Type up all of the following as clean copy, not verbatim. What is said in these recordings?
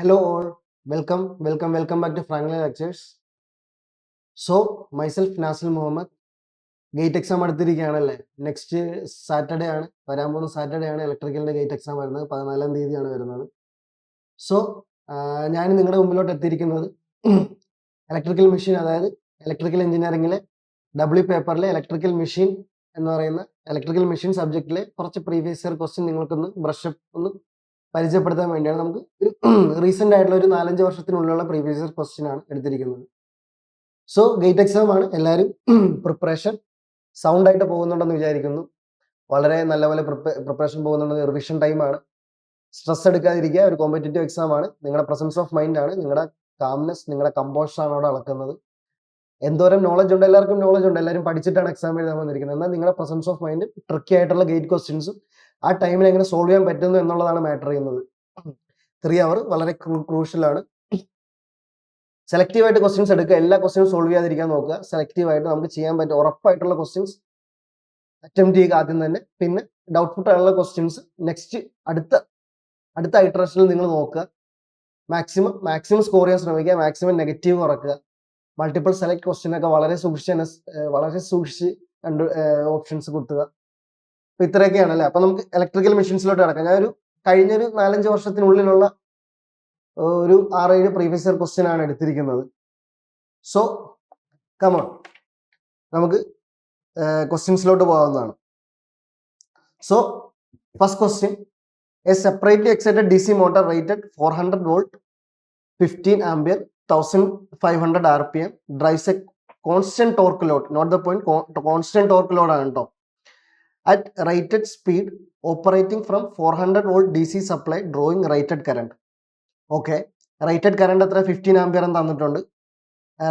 Hello all, welcome back to Franklin Lectures. So, myself Nasil Muhammad. GATE exam എടുത്തിരിക്കുകയാണല്ലേ. Next Saturday ആണ്, വരാൻ പോകുന്ന Saturday ആണ് ഇലക്ട്രിക്കലിൻ്റെ gate exam വരുന്നത്. 14-ാം തീയതിയാണ് വരുന്നത്. സോ ഞാൻ നിങ്ങളുടെ മുമ്പിലോട്ട് എത്തിയിരിക്കുന്നത് ഇലക്ട്രിക്കൽ മെഷീൻ, അതായത് ഇലക്ട്രിക്കൽ എഞ്ചിനീയറിംഗിലെ പേപ്പറിലെ ഇലക്ട്രിക്കൽ മെഷീൻ എന്ന് പറയുന്ന ഇലക്ട്രിക്കൽ മെഷീൻ സബ്ജക്റ്റിലെ കുറച്ച് പ്രീവിയസ് ഇയർ ക്വസ്റ്റ്യൻ നിങ്ങൾക്കൊന്ന് ബ്രഷപ്പ് ഒന്ന് പരിചയപ്പെടുത്താൻ വേണ്ടിയാണ്. നമുക്ക് ഒരു റീസെൻ്റ് ആയിട്ടുള്ള ഒരു 4-5 വർഷത്തിനുള്ളിലുള്ള പ്രീവിയസ് ഇയർ ക്വസ്റ്റ്യൻ ആണ് എടുത്തിരിക്കുന്നത്. സോ ഗേറ്റ് എക്സാം ആണ്, എല്ലാവരും പ്രിപ്പറേഷൻ സൗണ്ട് ആയിട്ട് പോകുന്നുണ്ടെന്ന് വിചാരിക്കുന്നു. വളരെ നല്ലപോലെ പ്രിപ്പറേഷൻ പോകുന്നുണ്ടെന്ന്. റിവിഷൻ ടൈമാണ്, സ്ട്രെസ് എടുക്കാതിരിക്കുക. ഒരു കോമ്പറ്റേറ്റീവ് എക്സാം ആണ്. നിങ്ങളുടെ പ്രസൻസ് ഓഫ് മൈൻഡ് ആണ്, നിങ്ങളുടെ കാംനെസ്, നിങ്ങളുടെ കമ്പോഷൻ ആണ് അവിടെ അളക്കുന്നത്. എന്തോരം നോളജ് ഉണ്ട്, എല്ലാവർക്കും നോളജ് ഉണ്ട്, എല്ലാവരും പഠിച്ചിട്ടാണ് എക്സാം എഴുതാൻ വന്നിരിക്കുന്നത്. എന്നാൽ നിങ്ങളുടെ പ്രസൻസ് ഓഫ് മൈൻഡ് ട്രിക്കി ആയിട്ടുള്ള ഗേറ്റ് ക്വസ്റ്റ്യൻസും ആ ടൈമിൽ എങ്ങനെ സോൾവ് ചെയ്യാൻ പറ്റുന്നു എന്നുള്ളതാണ് മാറ്റർ ചെയ്യുന്നത്. 3 അവർ വളരെ ക്രൂഷ്യലാണ്. സെലക്റ്റീവായിട്ട് ക്വസ്റ്റ്യൻസ് എടുക്കുക, എല്ലാ ക്വസ്റ്റ്യൻസും സോൾവ് ചെയ്യാതിരിക്കാൻ നോക്കുക. സെലക്റ്റീവായിട്ട് നമുക്ക് ചെയ്യാൻ പറ്റും ഉറപ്പായിട്ടുള്ള ക്വസ്റ്റ്യൻസ് അറ്റംപ്റ്റ് ചെയ്യുക ആദ്യം തന്നെ. പിന്നെ ഡൗട്ട്ഫുൾ ആയിട്ടുള്ള ക്വസ്റ്റ്യൻസ് നെക്സ്റ്റ് അടുത്ത ഇറ്ററേഷനിൽ നിങ്ങൾ നോക്കുക. മാക്സിമം സ്കോർ ചെയ്യാൻ ശ്രമിക്കുക, മാക്സിമം നെഗറ്റീവ് കുറക്കുക. മൾട്ടിപ്പിൾ സെലക്ട് ക്വസ്റ്റ്യൻ ഒക്കെ വളരെ സൂക്ഷിച്ച് ഓപ്ഷൻസ് കുത്തുക. അപ്പൊ ഇത്രയൊക്കെയാണ് അല്ലേ. അപ്പൊ നമുക്ക് ഇലക്ട്രിക്കൽ മെഷീൻസിലോട്ട് കിടക്കാം. ഞാനൊരു കഴിഞ്ഞൊരു 4-5 വർഷത്തിനുള്ളിലുള്ള ഒരു 6-7 പ്രീവിയസ് ഇയർ ക്വസ്റ്റ്യൻ ആണ് എടുത്തിരിക്കുന്നത്. സോ കമോൺ, നമുക്ക് ക്വസ്റ്റ്യൻസിലോട്ട് പോകാവുന്നതാണ്. So first question, A separately excited DC motor rated 400 volt 15 ampere 1500 rpm drives a constant torque load, not the point, constant torque load ആണ് കേട്ടോ, at rated speed operating from 400 volt DC supply drawing rated current. Okay, rated current എത്ര? 15 ampere എന്ന് തന്നിട്ടുണ്ട്.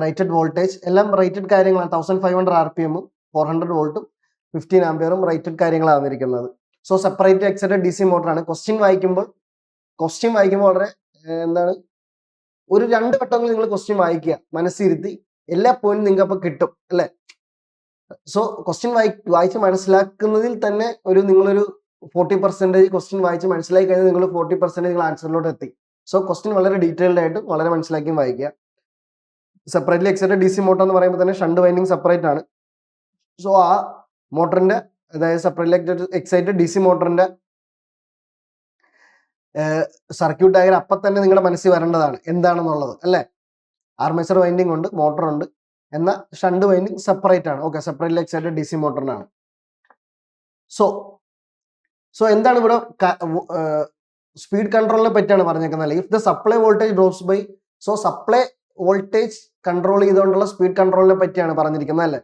Rated voltage എല്ലാം rated കാര്യങ്ങളാണ്. 1500 RPM 400 വോൾട്ടും 15 ആംപിയറും rated കാര്യങ്ങളാണ് തന്നിരിക്കുന്നത്. സോ സെപ്പറേറ്റ് എക്സൈറ്റഡ് DC മോട്ടറാണ്. ക്വസ്റ്റ്യൻ വായിക്കുമ്പോൾ വളരെ എന്താണ്, ഒരു 2 വട്ടമെങ്കിലും നിങ്ങൾ ക്വസ്റ്റ്യൻ വായിക്കുക, മനസ്സിരുത്തി. എല്ലാ പോയിന്റും നിങ്ങൾക്ക് അപ്പോൾ കിട്ടും അല്ലേ. സോ ക്വസ്റ്റ്യൻ വായിച്ച് മനസ്സിലാക്കുന്നതിൽ തന്നെ നിങ്ങളൊരു 40% ക്വസ്റ്റ്യൻ വായിച്ച് മനസ്സിലാക്കി കഴിഞ്ഞാൽ നിങ്ങൾ 40% നിങ്ങൾ ആൻസറിലോട്ട് എത്തി. സോ ക്വസ്റ്റ്യൻ വളരെ ഡീറ്റെയിൽഡ് ആയിട്ട് വളരെ മനസ്സിലാക്കിയും വായിക്കുക. സെപ്പറേറ്റ്ലി എക്സൈറ്റഡ് DC മോട്ടർ എന്ന് പറയുമ്പോൾ തന്നെ ഷണ്ട് വൈൻഡിങ് സെപ്പറേറ്റ് ആണ്. സോ ആ മോട്ടറിന്റെ, അതായത് സെപ്പറേറ്റ്ലി എക്സൈറ്റഡ് DC മോട്ടറിന്റെ സർക്യൂട്ട് ഡയഗ്രം അപ്പം തന്നെ നിങ്ങളുടെ മനസ്സിൽ വരേണ്ടതാണ് എന്താണെന്നുള്ളത് അല്ലേ. ആർമേച്ചർ വൈൻഡിങ് ഉണ്ട്, മോട്ടർ ഉണ്ട്, എന്നാൽ ഷണ്ട് വൈൻഡിങ് സെപ്പറേറ്റ് ആണ്. ഓക്കെ, സെപ്പറേറ്റ്ലി എക്സൈറ്റഡ് DC മോട്ടറിനാണ്. സോ എന്താണ് ഇവിടെ സ്പീഡ് കൺട്രോളിനെ പറ്റിയാണ് പറഞ്ഞേക്കുന്നത്. If the supply voltage drops by, so supply voltage control ചെയ്തുകൊണ്ടുള്ള സ്പീഡ് കൺട്രോളിനെ പറ്റിയാണ് പറഞ്ഞിരിക്കുന്നത് അല്ലേ.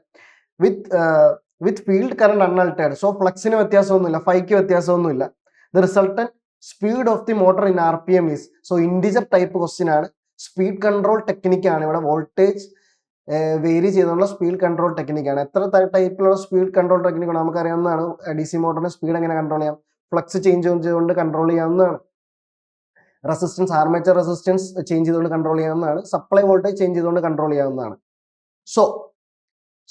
With field current unaltered, so ഫ്ലക്സിന് വ്യത്യാസമൊന്നുമില്ല, ഫൈക്ക് വ്യത്യാസമൊന്നുമില്ല. The resultant speed of the motor in RPM is, so integer type question ആണ്. സ്പീഡ് കൺട്രോൾ ടെക്നിക്കാണ് ഇവിടെ. വോൾട്ടേജ് വേരി ചെയ്തുള്ള സ്പീഡ് കൺട്രോൾ ടെക്നിക്കാണ്. എത്ര ടൈപ്പിലുള്ള സ്പീഡ് കൺട്രോൾ ടെക്നിക്കാണ് നമുക്കറിയാവുന്നതാണ്. DC മോട്ടറിന്റെ സ്പീഡ് എങ്ങനെ കൺട്രോൾ ചെയ്യാം, ഫ്ലക്സ് ചേഞ്ച് ചെയ്തുകൊണ്ട് കൺട്രോൾ ചെയ്യാവുന്നതാണ്. റെസിസ്റ്റൻസ്, ആർമേച്ചർ റെസിസ്റ്റൻസ് ചേഞ്ച് ചെയ്തുകൊണ്ട് കൺട്രോൾ ചെയ്യാവുന്നതാണ്. സപ്ലൈ വോൾട്ടേജ് ചേഞ്ച് ചെയ്തുകൊണ്ട് കൺട്രോൾ ചെയ്യാവുന്നതാണ്.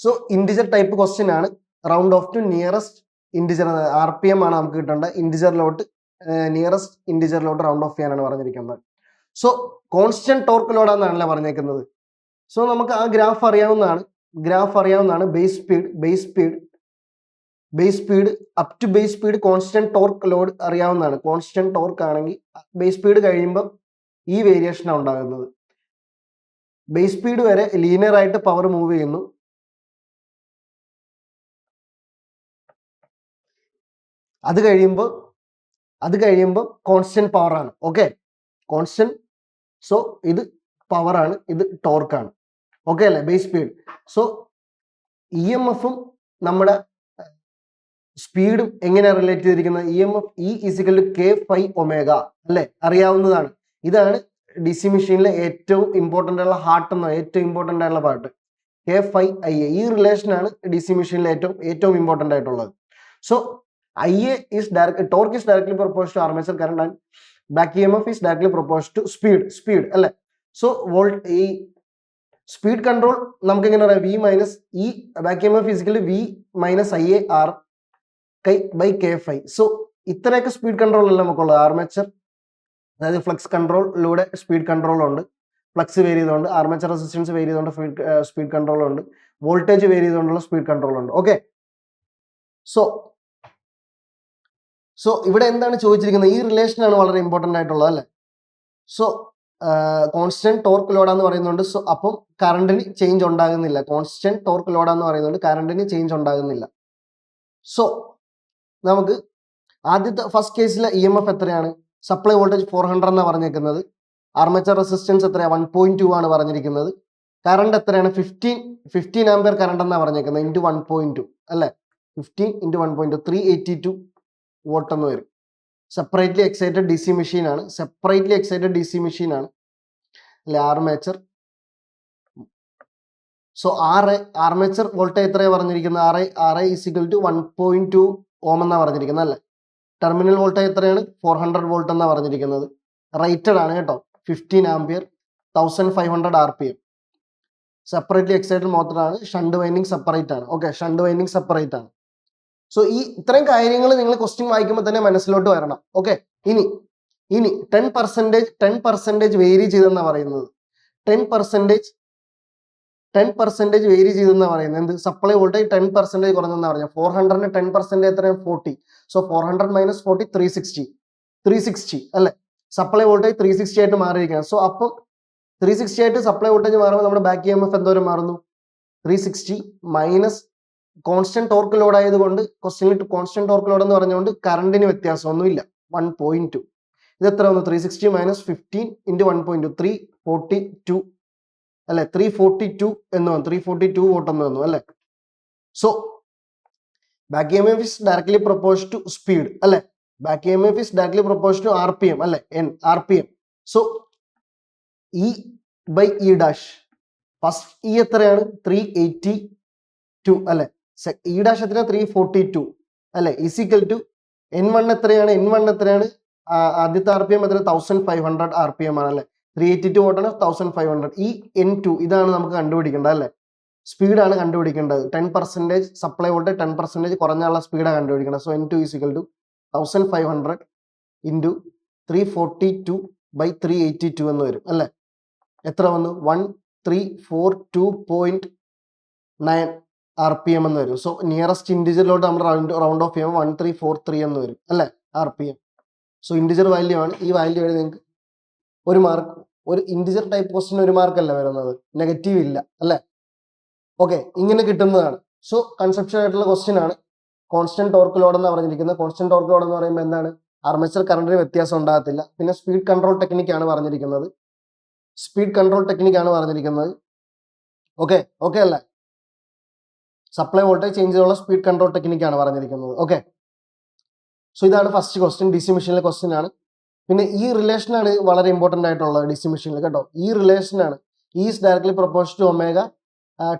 സോ ഇൻഡിജർ ടൈപ്പ് ക്വസ്റ്റ്യൻ ആണ്. Round of two nearest integer, RPM ആണ് നമുക്ക് കിട്ടേണ്ടത്. ഇൻഡിജറിലോട്ട് നിയറസ്റ്റ് ഇൻഡിജറിലോട്ട് റൗണ്ട് ഓഫ് ചെയ്യാനാണ് പറഞ്ഞിരിക്കുന്നത്. സോ കോൺസ്റ്റന്റ് ടോർക്ക് ലോഡാണെന്നാണല്ലോ പറഞ്ഞേക്കുന്നത്. സോ നമുക്ക് ആ ഗ്രാഫ് അറിയാവുന്നതാണ്. Base speed up to base speed constant torque load അറിയാവുന്നതാണ്. കോൺസ്റ്റന്റ് ടോർക്ക് ആണെങ്കിൽ ബേസ് സ്പീഡ് കഴിയുമ്പോൾ ഈ വേരിയേഷനാണ് ഉണ്ടാകുന്നത്. ബേസ് സ്പീഡ് വരെ ലീനിയർ ആയിട്ട് പവർ മൂവ് ചെയ്യുന്നു. അത് കഴിയുമ്പോൾ കോൺസ്റ്റന്റ് പവർ ആണ്. Okay, constant. സോ ഇത് പവർ ആണ്, ഇത് ടോർക്കാണ്. ഓക്കെ അല്ലേ, ബേസ് സ്പീഡ്. സോ EMF-ഉം നമ്മുടെ സ്പീഡും എങ്ങനെയാണ് റിലേറ്റ് ചെയ്തിരിക്കുന്നത്? EMF E = K∅ ഒമേഗ അല്ലെ, അറിയാവുന്നതാണ്. ഇതാണ് DC മെഷീനിലെ ഏറ്റവും ഇമ്പോർട്ടൻ്റ് ആയിട്ടുള്ള ഹാർട്ട് എന്ന ഏറ്റവും ഇമ്പോർട്ടൻ്റ് ആയിട്ടുള്ള പാർട്ട്, K∅IA. ഈ റിലേഷനാണ് DC മെഷീനിലെ ഏറ്റവും ഇമ്പോർട്ടൻ്റ് ആയിട്ടുള്ളത്. So IA is torque is directly proportion to armature current and back EMF is directly proportion to speed അല്ലെ. സോ ഈ സ്പീഡ് കൺട്രോൾ നമുക്ക് എങ്ങനെ പറയാം? V minus E back EMF physically V minus IA R by K∅. So ഇത്രയൊക്കെ speed control അല്ല നമുക്കുള്ളത്. Armature അതായത് flux കൺട്രോളിലൂടെ സ്പീഡ് കൺട്രോൾ ഉണ്ട്, ഫ്ലക്സ് വേരി ചെയ്തുകൊണ്ട്, ആർമേച്ചർ റെസിസ്റ്റൻസ് വേരി ചെയ്തുകൊണ്ട് സ്പീഡ് കൺട്രോൾ ഉണ്ട്, വോൾട്ടേജ് വേരി ചെയ്തുകൊണ്ടുള്ള സ്പീഡ് കൺട്രോൾ ഉണ്ട്. ഓക്കെ, സോ ഇവിടെ എന്താണ് ചോദിച്ചിരിക്കുന്നത്? ഈ റിലേഷൻ ആണ് വളരെ ഇമ്പോർട്ടന്റ് ആയിട്ടുള്ളത് അല്ലേ. സോ കോൺസ്റ്റന്റ് ടോർക്ക് ലോഡാന്ന് പറയുന്നുണ്ട്. സോ അപ്പം കറണ്ടിന് ചേഞ്ച് ഉണ്ടാകുന്നില്ല. കോൺസ്റ്റന്റ് ടോർക്ക് ലോഡാന്ന് പറയുന്നുണ്ട്, കറണ്ടിന് ചേഞ്ച് ഉണ്ടാകുന്നില്ല. സോ നമുക്ക് ആദ്യത്തെ ഫസ്റ്റ് കേസിലെ ഇ എം എഫ് എത്രയാണ്? സപ്ലൈ വോൾട്ടേജ് 400 എന്നാണ് പറഞ്ഞേക്കുന്നത്. ആർമേച്ചർ റെസിസ്റ്റൻസ് എത്രയാണ്? 1.2 ആണ് പറഞ്ഞിരിക്കുന്നത്. കറണ്ട് എത്രയാണ്? 15 ആംപിയർ കറണ്ട് എന്നാണ് പറഞ്ഞേക്കുന്നത് ഇൻറ്റു 1.2 അല്ലേ. 15 ഇൻറ്റു 1.2 382 വോട്ട് എന്ന് വരും. Separately excited D C machine ആണ്, separately excited D C machine ആണ് അല്ലെ ആർമേച്ചർ. സോ ആർമേച്ചർ വോൾട്ടേജ് എത്രയാണ് പറഞ്ഞിരിക്കുന്നത്? RI ഈസിക്കൽ ടു 1.2 ഓം എന്നാണ് പറഞ്ഞിരിക്കുന്നത് അല്ലേ. ടെർമിനൽ വോൾട്ടേജ് എത്രയാണ്? 400 വോൾട്ട് എന്നാണ് പറഞ്ഞിരിക്കുന്നത്. റേറ്റഡ് ആണ് കേട്ടോ, 15 ആംപിയർ 1500 RPM. സെപ്പറേറ്റ്ലി എക്സൈറ്റഡ് മോട്ടറാണ്, ഷണ്ട് വൈൻഡിങ് സെപ്പറേറ്റ് ആണ്. ഓക്കെ, ഷണ്ട് വൈൻഡിങ് സെപ്പറേറ്റ് ആണ്. സോ ഈ ഇത്രയും കാര്യങ്ങൾ നിങ്ങൾ ക്വസ്റ്റ്യൻ വായിക്കുമ്പോൾ തന്നെ മനസ്സിലോട്ട് വരണം. ഓക്കെ, ഇനി 10% വേരി ചെയ്തെന്നാണ് പറയുന്നത്. 10% വേരി ചെയ്തെന്നാണ് പറയുന്നത്. എന്ത്? സപ്ലൈ വോൾട്ടേജ് 10% കുറഞ്ഞെന്നാണ് പറഞ്ഞത്. 400ന് 10% എത്രയാണ്? 40. സോ 400 മൈനസ് 40 360 അല്ലെ. സപ്ലൈ വോൾട്ടേജ് 360 ആയിട്ട് മാറിയിരിക്കുകയാണ്. സോ അപ്പം 360 ആയിട്ട് സപ്ലൈ വോൾട്ടേജ് മാറുമ്പോൾ നമ്മുടെ ബാക്ക് ഇ എം എഫ് എന്തോരം മാറുന്നു? 360 മൈനസ് കോൺസ്റ്റന്റ് ടോർക്ക് ലോഡ് ആയതുകൊണ്ട്, ക്വസ്റ്റ്യനിൽ കോൺസ്റ്റന്റ് ടോർക്ക് ലോഡ് എന്ന് പറഞ്ഞുകൊണ്ട് കറണ്ടിന് വ്യത്യാസമൊന്നുമില്ല. 1.2 ഇത് എത്ര വന്നു? 360 മൈനസ് 15 ഇൻറ്റു 1.2 342 അല്ലെ. 342 എന്ന് വന്നു, 342 വോട്ട് എന്ന് വന്നു അല്ലെ. So back E M F is directly propose to speed അല്ലെ. Back E M F is directly propose to RPM അല്ലെ, RPM. So E by E dash, first E എത്രയാണ്? 382 അല്ലെ. ഇ ഡാഷ് എത്രയാണ്? 342 അല്ലെ. ഈസിക്കൽ ടു N1 എത്രയാണ്? ആദ്യത്തെ RPM എത്ര? 1500 RPM ആണ് അല്ലെ. 382 വോട്ടാണ്, 1500. ഈ N2 ഇതാണ് നമുക്ക് കണ്ടുപിടിക്കേണ്ടത് അല്ലെ. സ്പീഡാണ് കണ്ടുപിടിക്കേണ്ടത്. 10% സപ്ലൈ വോൾട്ടേജ് 10% കുറഞ്ഞുള്ള സ്പീഡാണ് കണ്ടുപിടിക്കേണ്ടത്. So N2 is equal to 1500 into 342 by 382 എന്ന് വരും അല്ലെ. എത്ര വന്നു? 1342.9 RPM എന്ന് വരും. സോ നിയറസ്റ്റ് ഇൻഡിജറിലോട്ട് നമ്മൾ റൗണ്ട് ഓഫ് ചെയ്യുമ്പോൾ 1343 എന്ന് വരും അല്ലെ RPM. സോ ഇൻഡിജർ വാല്യൂ ആണ്. ഈ വാല്യൂ വഴി നിങ്ങൾക്ക് ഒരു മാർക്ക്, ഒരു ഇൻഡിജർ ടൈപ്പ് ക്വസ്റ്റ്യൻ 1 മാർക്കല്ല വരുന്നത്, നെഗറ്റീവ് ഇല്ല അല്ലെ. ഓക്കെ, ഇങ്ങനെ കിട്ടുന്നതാണ്. സോ കൺസെപ്ഷൻ ആയിട്ടുള്ള ക്വസ്റ്റ്യൻ ആണ്. കോൺസ്റ്റന്റ് ടോർക്ക് ലോഡ് എന്നാണ് പറഞ്ഞിരിക്കുന്നത്. കോൺസ്റ്റന്റ് ടോർക്ക് ലോഡ് എന്ന് പറയുമ്പോൾ എന്താണ്? ആർമേച്ചർ കറണ്ടിന് വ്യത്യാസം ഉണ്ടാകത്തില്ല. പിന്നെ സ്പീഡ് കൺട്രോൾ ടെക്നിക്കാണ് പറഞ്ഞിരിക്കുന്നത്. ഓക്കെ അല്ലേ. സപ്ലൈ വോൾട്ടേജ് ചേഞ്ച് ചെയ്യാനുള്ള സ്പീഡ് കൺട്രോൾ ടെക്നിക്കാണ് പറഞ്ഞിരിക്കുന്നത്. ഓക്കെ, സോ ഇതാണ് ഫസ്റ്റ് ക്വസ്റ്റ്യൻ, ഡി സി മെഷീനിലെ ക്വസ്റ്റ്യൻ ആണ്. പിന്നെ ഈ റിലേഷൻ ആണ് വളരെ ഇമ്പോർട്ടന്റ് ആയിട്ടുള്ളത് ഡി സി മെഷീനിൽ കേട്ടോ. ഈ റിലേഷൻ ആണ്. E is directly proportional to omega,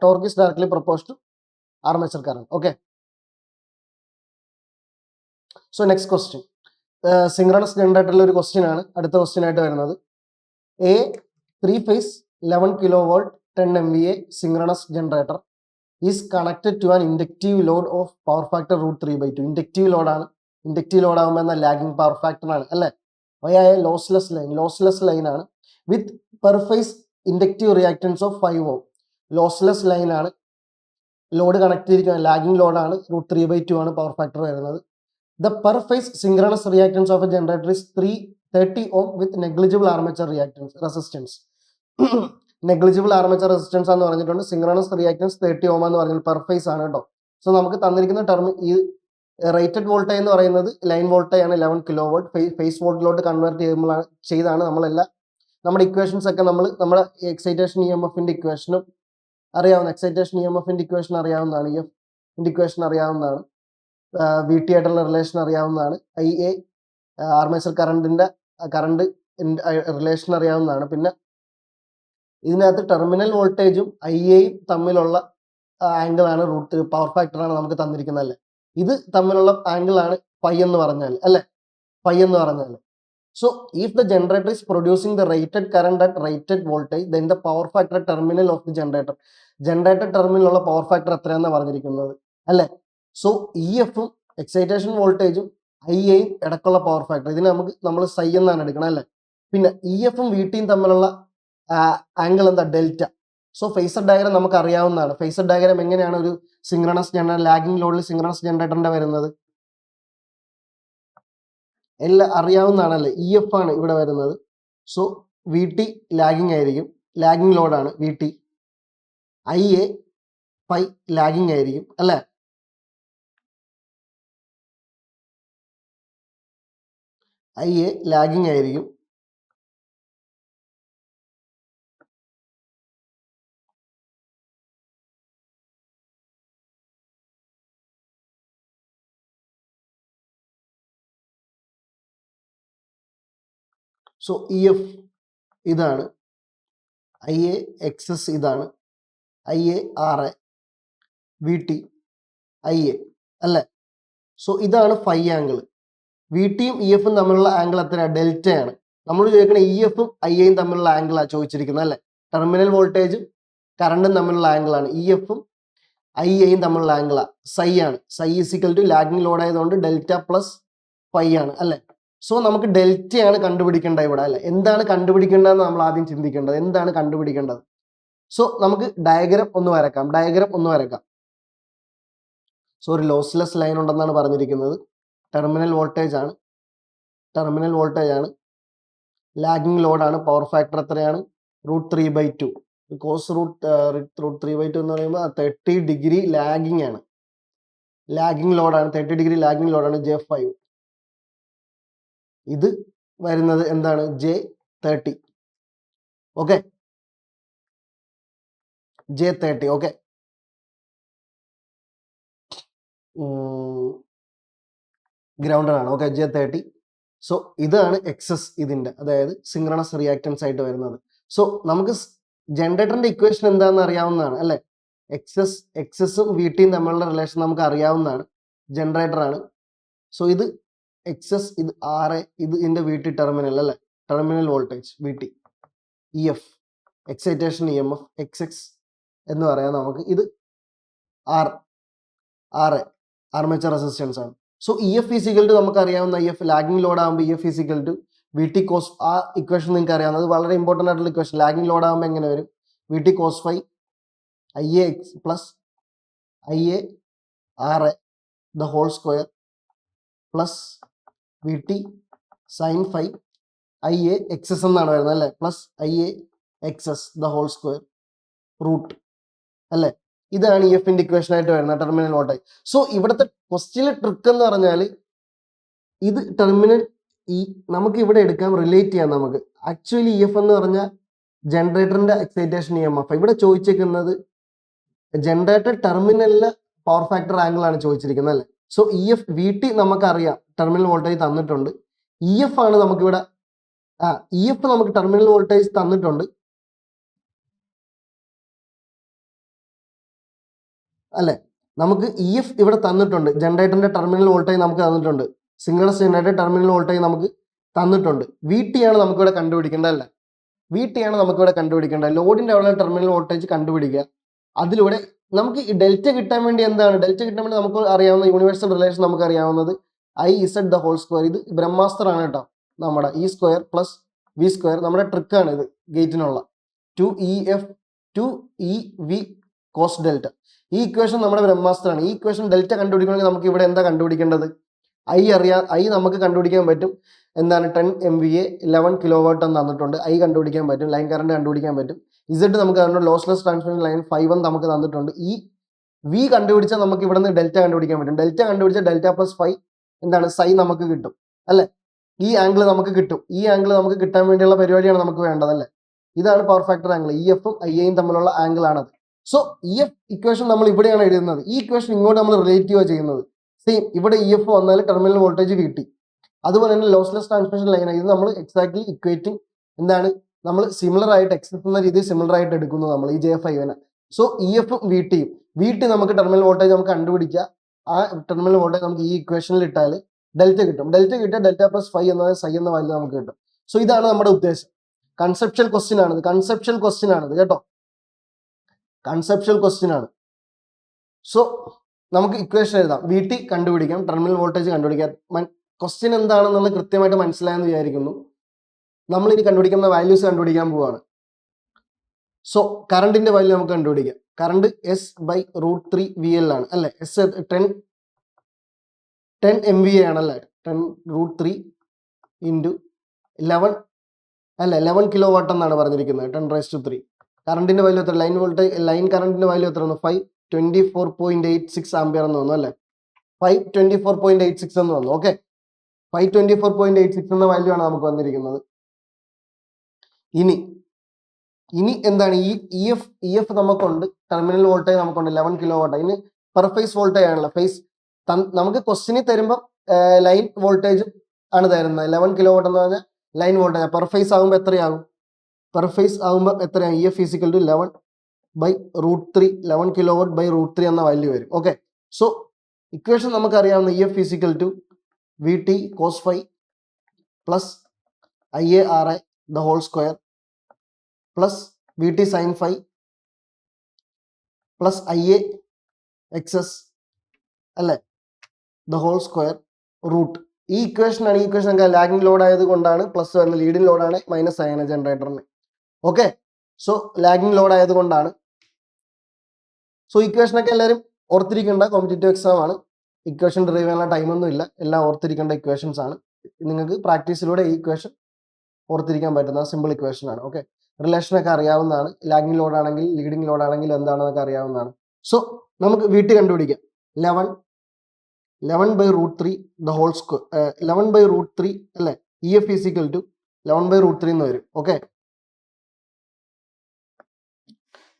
torque is directly proportional to armature current. Okay, so next question, synchronous generator ഒരു ക്വസ്റ്റ്യൻ ആണ് അടുത്ത ക്വസ്റ്റ്യൻ ആയിട്ട് വരുന്നത്. A 3-phase 11 kilovolt 10 MVA synchronous generator is connected to an inductive load of power factor √3/2. Inductive ലോഡാണ്. Inductive load ആകുമ്പോൾ എന്നാൽ lagging power factor ആണ് അല്ലേ. വയായ ലോസ്ലെസ് ലൈൻ ആണ് with per phase inductive reactance of 5 Ω. Lossless line ആണ്, load connect ചെയ്തിരിക്കുന്ന lagging ലോഡാണ്, √3/2 ആണ് പവർ ഫാക്ടർ വരുന്നത്. The per phase synchronous reactance of a generator is 30 Ω with negligible armature resistance. Negligible armature resistance എന്ന് പറഞ്ഞിട്ടുണ്ട്. Synchronous reactance 30 Ω എന്ന് പറഞ്ഞാൽ per face ആണ് കേട്ടോ. സോ നമുക്ക് തന്നിരിക്കുന്ന ഈ റേറ്റഡ് വോൾട്ടേജ് എന്ന് പറയുന്നത് ലൈൻ വോൾട്ടേജ് ആണ് 11 kV. ഫേസ് വോൾട്ടിലോട്ട് കൺവേർട്ട് ചെയ്താണ് നമ്മളെല്ലാം നമ്മുടെ ഇക്വേഷൻസ് ഒക്കെ നമ്മുടെ എക്സൈറ്റേഷൻ EMFന്റെ ഇക്വേഷനും അറിയാവുന്ന, എക്സൈറ്റേഷൻ EMFന്റെ ഇക്വേഷൻ അറിയാവുന്നതാണ്, ഇക്വേഷൻ അറിയാവുന്നതാണ്, VT ആയിട്ടുള്ള റിലേഷൻ അറിയാവുന്നതാണ്, IA ആർമേച്ചർ കറണ്ട് റിലേഷൻ അറിയാവുന്നതാണ്. പിന്നെ ഇതിനകത്ത് ടെർമിനൽ വോൾട്ടേജും IAയും തമ്മിലുള്ള ആംഗിൾ ആണ് പവർ ഫാക്ടർ ആണ് നമുക്ക് തന്നിരിക്കുന്നത്. ഇത് തമ്മിലുള്ള ആംഗിൾ ആണ് പൈ എന്ന് പറഞ്ഞാൽ അല്ലെ, പൈ എന്ന് പറഞ്ഞാൽ. So if the generator is producing the rated current at rated voltage then the power factor terminal of the generator ടർമിനലുള്ള പവർ ഫാക്ടർ എത്രയാണെന്ന് പറഞ്ഞിരിക്കുന്നത് അല്ലെ. സോ EFഉം എക്സൈറ്റേഷൻ വോൾട്ടേജും IAയും ഇടക്കുള്ള പവർ ഫാക്ടർ, ഇതിന് നമ്മൾ സൈ എന്നാണ് എടുക്കണം അല്ലെ. പിന്നെ ഇ എഫും വി ടിയും തമ്മിലുള്ള ആംഗിൾ എന്താ? ഡെൽറ്റ. സോ ഫേസർ ഡയഗ്രം നമുക്ക് അറിയാവുന്നതാണ്. ഫേസർ ഡയഗ്രം എങ്ങനെയാണ് ഒരു സിങ്ക്രണസ് ജനറേറ്റർ ലാഗിംഗ് ലോഡിൽ സിങ്ക്രണസ് ജനറേറ്ററിന്റെ വരുന്നത്? എല്ലാം അറിയാവുന്നതാണല്ലേ. ഇ എഫ് ആണ് ഇവിടെ വരുന്നത്. സോ വി ടി ലാഗിങ് ആയിരിക്കും, ലാഗിങ് ലോഡാണ് V T. I A pi lagging ആയിരിക്കും അല്ലേ. ഐ എ ലാഗിങ് ആയിരിക്കും. സോ ഇ എഫ് ഇതാണ്, ഐ എ എക്സസ് ഇതാണ്, I A R A V T I A അല്ലേ. സോ ഇതാണ് ഫൈ ആംഗിൾ. വി ടിയും ഇ എഫും തമ്മിലുള്ള ആംഗിൾ എത്രയാണ്? ഡെൽറ്റയാണ്. നമ്മൾ ചോദിക്കണ ഇ എഫും ഐ എയും തമ്മിലുള്ള ആംഗിളാണ് ചോദിച്ചിരിക്കുന്നത് അല്ലേ. ടെർമിനൽ വോൾട്ടേജും കറണ്ടും തമ്മിലുള്ള ആംഗിളാണ്. ഇ എഫും ഐ എയും തമ്മിലുള്ള ആംഗിളാണ് സൈ ആണ്. സൈ ഈസിക്കൽ ടു ലാഗിങ് ലോഡ് ആയതുകൊണ്ട് ഡെൽറ്റ പ്ലസ് ഫൈ ആണ് അല്ലേ. സോ നമുക്ക് ഡെൽറ്റയാണ് കണ്ടുപിടിക്കേണ്ടത് ഇവിടെ അല്ലേ. എന്താണ് കണ്ടുപിടിക്കേണ്ടതെന്ന് നമ്മൾ ആദ്യം ചിന്തിക്കേണ്ടത്. എന്താണ് കണ്ടുപിടിക്കേണ്ടത്? സോ നമുക്ക് ഡയഗ്രം ഒന്ന് വരക്കാം. സോ ഒരു ലോസ്ലെസ് ലൈൻ ഉണ്ടെന്നാണ് പറഞ്ഞിരിക്കുന്നത്. ടെർമിനൽ വോൾട്ടേജ് ആണ്, ലാഗിങ് ലോഡാണ്. പവർ ഫാക്ടർ എത്രയാണ്? √3/2. കോസ് √3/2 എന്ന് പറയുമ്പോൾ 30 ഡിഗ്രി ലാഗിങ് ആണ്. ലാഗിങ് ലോഡാണ്, 30 ഡിഗ്രി ലാഗിങ് ലോഡാണ് J5. ഇത് വരുന്നത് എന്താണ്? J30. Okay, J30. Okay, grounded ആണ്. Okay, J30. സോ ഇതാണ് എക്സസ് ഇതിന്റെ, അതായത് സിങ്ക്രണസ് റിയാക്ടൻസ് ആയിട്ട് വരുന്നത്. സോ നമുക്ക് ജനറേറ്ററിന്റെ ഇക്വേഷൻ എന്താണെന്ന് അറിയാവുന്നതാണ് അല്ലെ. എക്സസും വി ടിയും തമ്മിലുള്ള റിലേഷൻ നമുക്ക് അറിയാവുന്നതാണ്. ജനറേറ്റർ ആണ്. സോ ഇത് എക്സസ്, ഇത് ആർ എ, ഇത് ഇതിന്റെ വി ടി ടെർമിനൽ അല്ലെ. Terminal voltage V T, E F excitation E M F, X X എന്ന് പറയാം നമുക്ക്. ഇത് ആർ എ ആർമേച്ചർ റെസിസ്റ്റൻസ് ആണ്. So E F is equal to നമുക്ക് അറിയാവുന്ന ഇ എഫ് ലാഗിങ് ലോഡ് ആകുമ്പോൾ E F is equal to V T cos, ആ equation നിങ്ങൾക്ക് അറിയാവുന്നത് വളരെ ഇമ്പോർട്ടൻ്റ് ആയിട്ടുള്ള ഇക്വേഷൻ. ലാഗിങ് ലോഡ് ആകുമ്പോൾ എങ്ങനെ വരും? V T cos phi I A X plus I A R A the whole square plus V T sine phi I A Xs എന്നാണ് വരുന്നത് അല്ലേ, plus I A Xs the whole square root അല്ലേ. ഇതാണ് E എഫിന്റെ equation ആയിട്ട് വരുന്നത്, terminal voltage. So ഇവിടുത്തെ ക്വസ്റ്റ്യനിലെ trick എന്ന് പറഞ്ഞാൽ ഇത് ടെർമിനൽ ഈ നമുക്ക് ഇവിടെ എടുക്കാം, റിലേറ്റ് ചെയ്യാം നമുക്ക്. ആക്ച്വലി ഇ എഫ് എന്ന് പറഞ്ഞാൽ ജനറേറ്ററിന്റെ എക്സൈറ്റേഷൻ ഇ എം എഫ്. ഇവിടെ ചോദിച്ചിരിക്കുന്നത് ജനറേറ്റർ ടെർമിനലിലെ പവർ ഫാക്ടർ ആംഗിൾ ആണ് ചോദിച്ചിരിക്കുന്നത് അല്ലേ. So E F V T നമുക്കറിയാം, ടെർമിനൽ വോൾട്ടേജ് തന്നിട്ടുണ്ട്. ഇ എഫ് ആണ് നമുക്കിവിടെ ഇ എഫ് നമുക്ക് ടെർമിനൽ വോൾട്ടേജ് തന്നിട്ടുണ്ട് അല്ലെ. നമുക്ക് ഇ എഫ് ഇവിടെ തന്നിട്ടുണ്ട്, ജനറേറ്ററിന്റെ ടെർമിനൽ വോൾട്ടേജ് നമുക്ക് തന്നിട്ടുണ്ട്, സിങ്ക്രണസ് ജനറേറ്റർ ടെർമിനൽ വോൾട്ടേജ് നമുക്ക് തന്നിട്ടുണ്ട്. വി ടി ആണ് നമുക്കിവിടെ കണ്ടുപിടിക്കേണ്ടത് അല്ലേ. വി ടി ആണ് നമുക്കിവിടെ കണ്ടുപിടിക്കേണ്ടത്. ലോഡിന്റെ അവിടെ ടെർമിനൽ വോൾട്ടേജ് കണ്ടുപിടിക്കുക. അതിലൂടെ നമുക്ക് ഈ ഡെൽറ്റ കിട്ടാൻ വേണ്ടി എന്താണ്? ഡെൽറ്റ കിട്ടാൻ വേണ്ടി നമുക്ക് അറിയാവുന്ന യൂണിവേഴ്സൽ റിലേഷൻ നമുക്ക് അറിയാവുന്നത് I Z the whole square. ഇത് ബ്രഹ്മാസ്ത്ര ആണ് കേട്ടോ, നമ്മുടെ E square plus V square നമ്മുടെ ട്രിക്കാണ് ഇത് ഗേറ്റിനുള്ള. 2EV cos delta. ഈ ഇക്വേഷൻ നമ്മുടെ ബ്രഹ്മാസ്ത്രമാണ്. ഈ ഇക്വേഷൻ ഡെൽറ്റ കണ്ടുപിടിക്കണമെങ്കിൽ നമുക്ക് ഇവിടെ എന്താ കണ്ടുപിടിക്കേണ്ടത്? ഐ നമുക്ക് കണ്ടുപിടിക്കാൻ പറ്റും. എന്താണ്? 10 MVA 11 kW എന്ന് തന്നിട്ടുണ്ട്. ഐ കണ്ടുപിടിക്കാൻ പറ്റും, ലൈൻ കറണ്ട് കണ്ടുപിടിക്കാൻ പറ്റും. ഇസഡ് നമുക്ക് തന്നിട്ടുണ്ട്, ലോസ്ലെസ് ട്രാൻസ്മിഷൻ ലൈൻ 5 നമുക്ക് തന്നിട്ടുണ്ട്. ഈ വി കണ്ടുപിടിച്ചാൽ നമുക്ക് ഇവിടെ നിന്ന് ഡെൽറ്റ കണ്ടുപിടിക്കാൻ പറ്റും. ഡെൽറ്റ കണ്ടുപിടിച്ചാൽ ഡെൽറ്റ പ്ലസ് 5 എന്താണ്? സൈ നമുക്ക് കിട്ടും അല്ലെ. ഈ ആംഗിൾ നമുക്ക് കിട്ടും. ഈ ആംഗിൾ നമുക്ക് കിട്ടാൻ വേണ്ടിയുള്ള പരിപാടിയാണ് നമുക്ക് വേണ്ടത് അല്ലെ. ഇതാണ് പവർ ഫാക്ടർ ആംഗിൾ. ഇ എഫും ഐ എയും തമ്മിലുള്ള ആംഗിൾ ആണത്. സോ ഇ എഫ് ഇക്വേഷൻ നമ്മൾ ഇവിടെയാണ് എഴുതുന്നത്. ഈ ഇക്വേഷൻ ഇങ്ങോട്ട് നമ്മൾ റിലേറ്റീവ് ചെയ്യുന്നത്. സെയിം ഇവിടെ ഇ എഫ് വന്നാൽ ടെർമിനൽ വോൾട്ടേജ് കിട്ടി. അതുപോലെ തന്നെ ലോസ്ലെസ് ട്രാൻസ്മിഷൻ ലൈൻ. ഇത് നമ്മൾ എക്സാക്ട്ലി ഇക്വേറ്റിംഗ് എന്താണ്, നമ്മൾ സിമിലർ ആയിട്ട് എക്സെപ്റ്റ് എന്ന രീതിയിൽ സിമിലർ ആയിട്ട് എടുക്കുന്നു നമ്മൾ ഈ J5നെ. സോ ഇ എഫും വി ടി നമുക്ക് ടെർമിനൽ വോൾട്ടേജ് നമുക്ക് കണ്ടുപിടിക്കുക. ആ ടെർമിനൽ വോൾട്ടേജ് നമുക്ക് ഈ ഇക്വേഷനിൽ ഇട്ടാൽ ഡെൽറ്റ കിട്ടും. ഡെൽറ്റ കിട്ടിയാൽ ഡെൽറ്റ പ്ലസ് 5 എന്ന സൈ എന്ന വാല്യൂ നമുക്ക് കിട്ടും. സോ ഇതാണ് നമ്മുടെ ഉദ്ദേശം. കൺസെപ്ച്വൽ ക്വസ്റ്റ്യൻ ആണിത്, കേട്ടോ, കൺസെപ്ച്വൽ ക്വസ്റ്റ്യൻ ആണ്. സോ നമുക്ക് ഇക്വേഷൻ എഴുതാം. വി ടി കണ്ടുപിടിക്കാം, ടെർമിനൽ വോൾട്ടേജ് കണ്ടുപിടിക്കാം. ക്വസ്റ്റ്യൻ എന്താണെന്നുള്ളത് കൃത്യമായിട്ട് മനസ്സിലായെന്ന് വിചാരിക്കുന്നു. നമ്മൾ ഇനി കണ്ടുപിടിക്കുന്ന വാല്യൂസ് കണ്ടുപിടിക്കാൻ പോവാണ്. സോ കറണ്ടിന്റെ വാല്യൂ നമുക്ക് കണ്ടുപിടിക്കാം. കറണ്ട് S/√3VL ആണ് അല്ലെ. എസ് 10 MVA ആണല്ലേ. 10√3 ഇൻറ്റു 11 അല്ല 11 കിലോ വാട്ട് എന്നാണ് പറഞ്ഞിരിക്കുന്നത്. 10⁻³ കറണ്ടിന്റെ വാല്യൂ എത്ര? ലൈൻ കറണ്ടിന്റെ വാല്യൂ എത്ര? 524.86 ആംപിയർ എന്ന് വന്നു അല്ലെ. 524.86 എന്ന് വന്നു. ഓക്കെ, 524.86 എന്ന വാല്യൂ ആണ് നമുക്ക് വന്നിരിക്കുന്നത്. ഇനി എന്താണ് ഇ എഫ് നമുക്കുണ്ട്, ടെർമിനൽ വോൾട്ടേജ് നമുക്കുണ്ട് 11 കിലോ വാട്ട്. ഇനി പെർ ഫേസ് വോൾട്ടേജ് ആണല്ലോ. ഫേസ് നമുക്ക് ക്വസ്റ്റിനിൽ തരുമ്പോൾ ലൈൻ വോൾട്ടേജ് ആണ് തരുന്നത്. 11 കിലോ വാട്ട് എന്ന് പറഞ്ഞാൽ ലൈൻ വോൾട്ടേജ്. പെർ ഫേസ് ആകുമ്പോൾ എത്രയാകും? പെർ ഫേസ് ആകുമ്പോൾ എത്രയാണ്? E F is equal to 11/√3 11 kilo watt /√3 എന്ന വാല്യൂ വരും. ഓക്കെ, സോ ഇക്വേഷൻ നമുക്കറിയാവുന്ന E F is equal to VT cos phi plus IARA the whole square plus VT sin phi plus IAXS അല്ലെ the whole square root. ഈ ഇക്വേഷനാണ്. ഈ equation lagging load ആയത് കൊണ്ടാണ് plus വരുന്നത്, ലീഡിംഗ് ലോഡാണ് മൈനസ് ആയാണ് ജനറേറ്ററിന്. Okay, so lagging load ആയത് കൊണ്ടാണ്. സോ ഇക്വേഷനൊക്കെ എല്ലാവരും ഓർത്തിരിക്കേണ്ട കോമ്പറ്റേറ്റീവ് എക്സാം ആണ്. ഇക്വേഷൻ ഡെറൈവ് ചെയ്യാനുള്ള ടൈമൊന്നും ഇല്ല, എല്ലാം ഓർത്തിരിക്കേണ്ട ഇക്വേഷൻസ് ആണ്. നിങ്ങൾക്ക് പ്രാക്ടീസിലൂടെ ഈ ഇക്വേഷൻ ഓർത്തിരിക്കാൻ പറ്റുന്ന സിമ്പിൾ ഇക്വേഷൻ ആണ്. ഓക്കെ, റിലേഷനൊക്കെ അറിയാവുന്നതാണ്. ലാഗിംഗ് ലോഡ് ആണെങ്കിൽ ലീഡിംഗ് ലോഡ് ആണെങ്കിൽ എന്താണെന്നൊക്കെ അറിയാവുന്നതാണ്. സോ നമുക്ക് VT കണ്ടുപിടിക്കാം. 11/√3 ദ ഹോൾ സ്ക്വയർ 11/√3 അല്ലെ. ഇ എഫ് ഈസിക്കൽ ടു 11/√3 എന്ന് വരും. ഓക്കെ,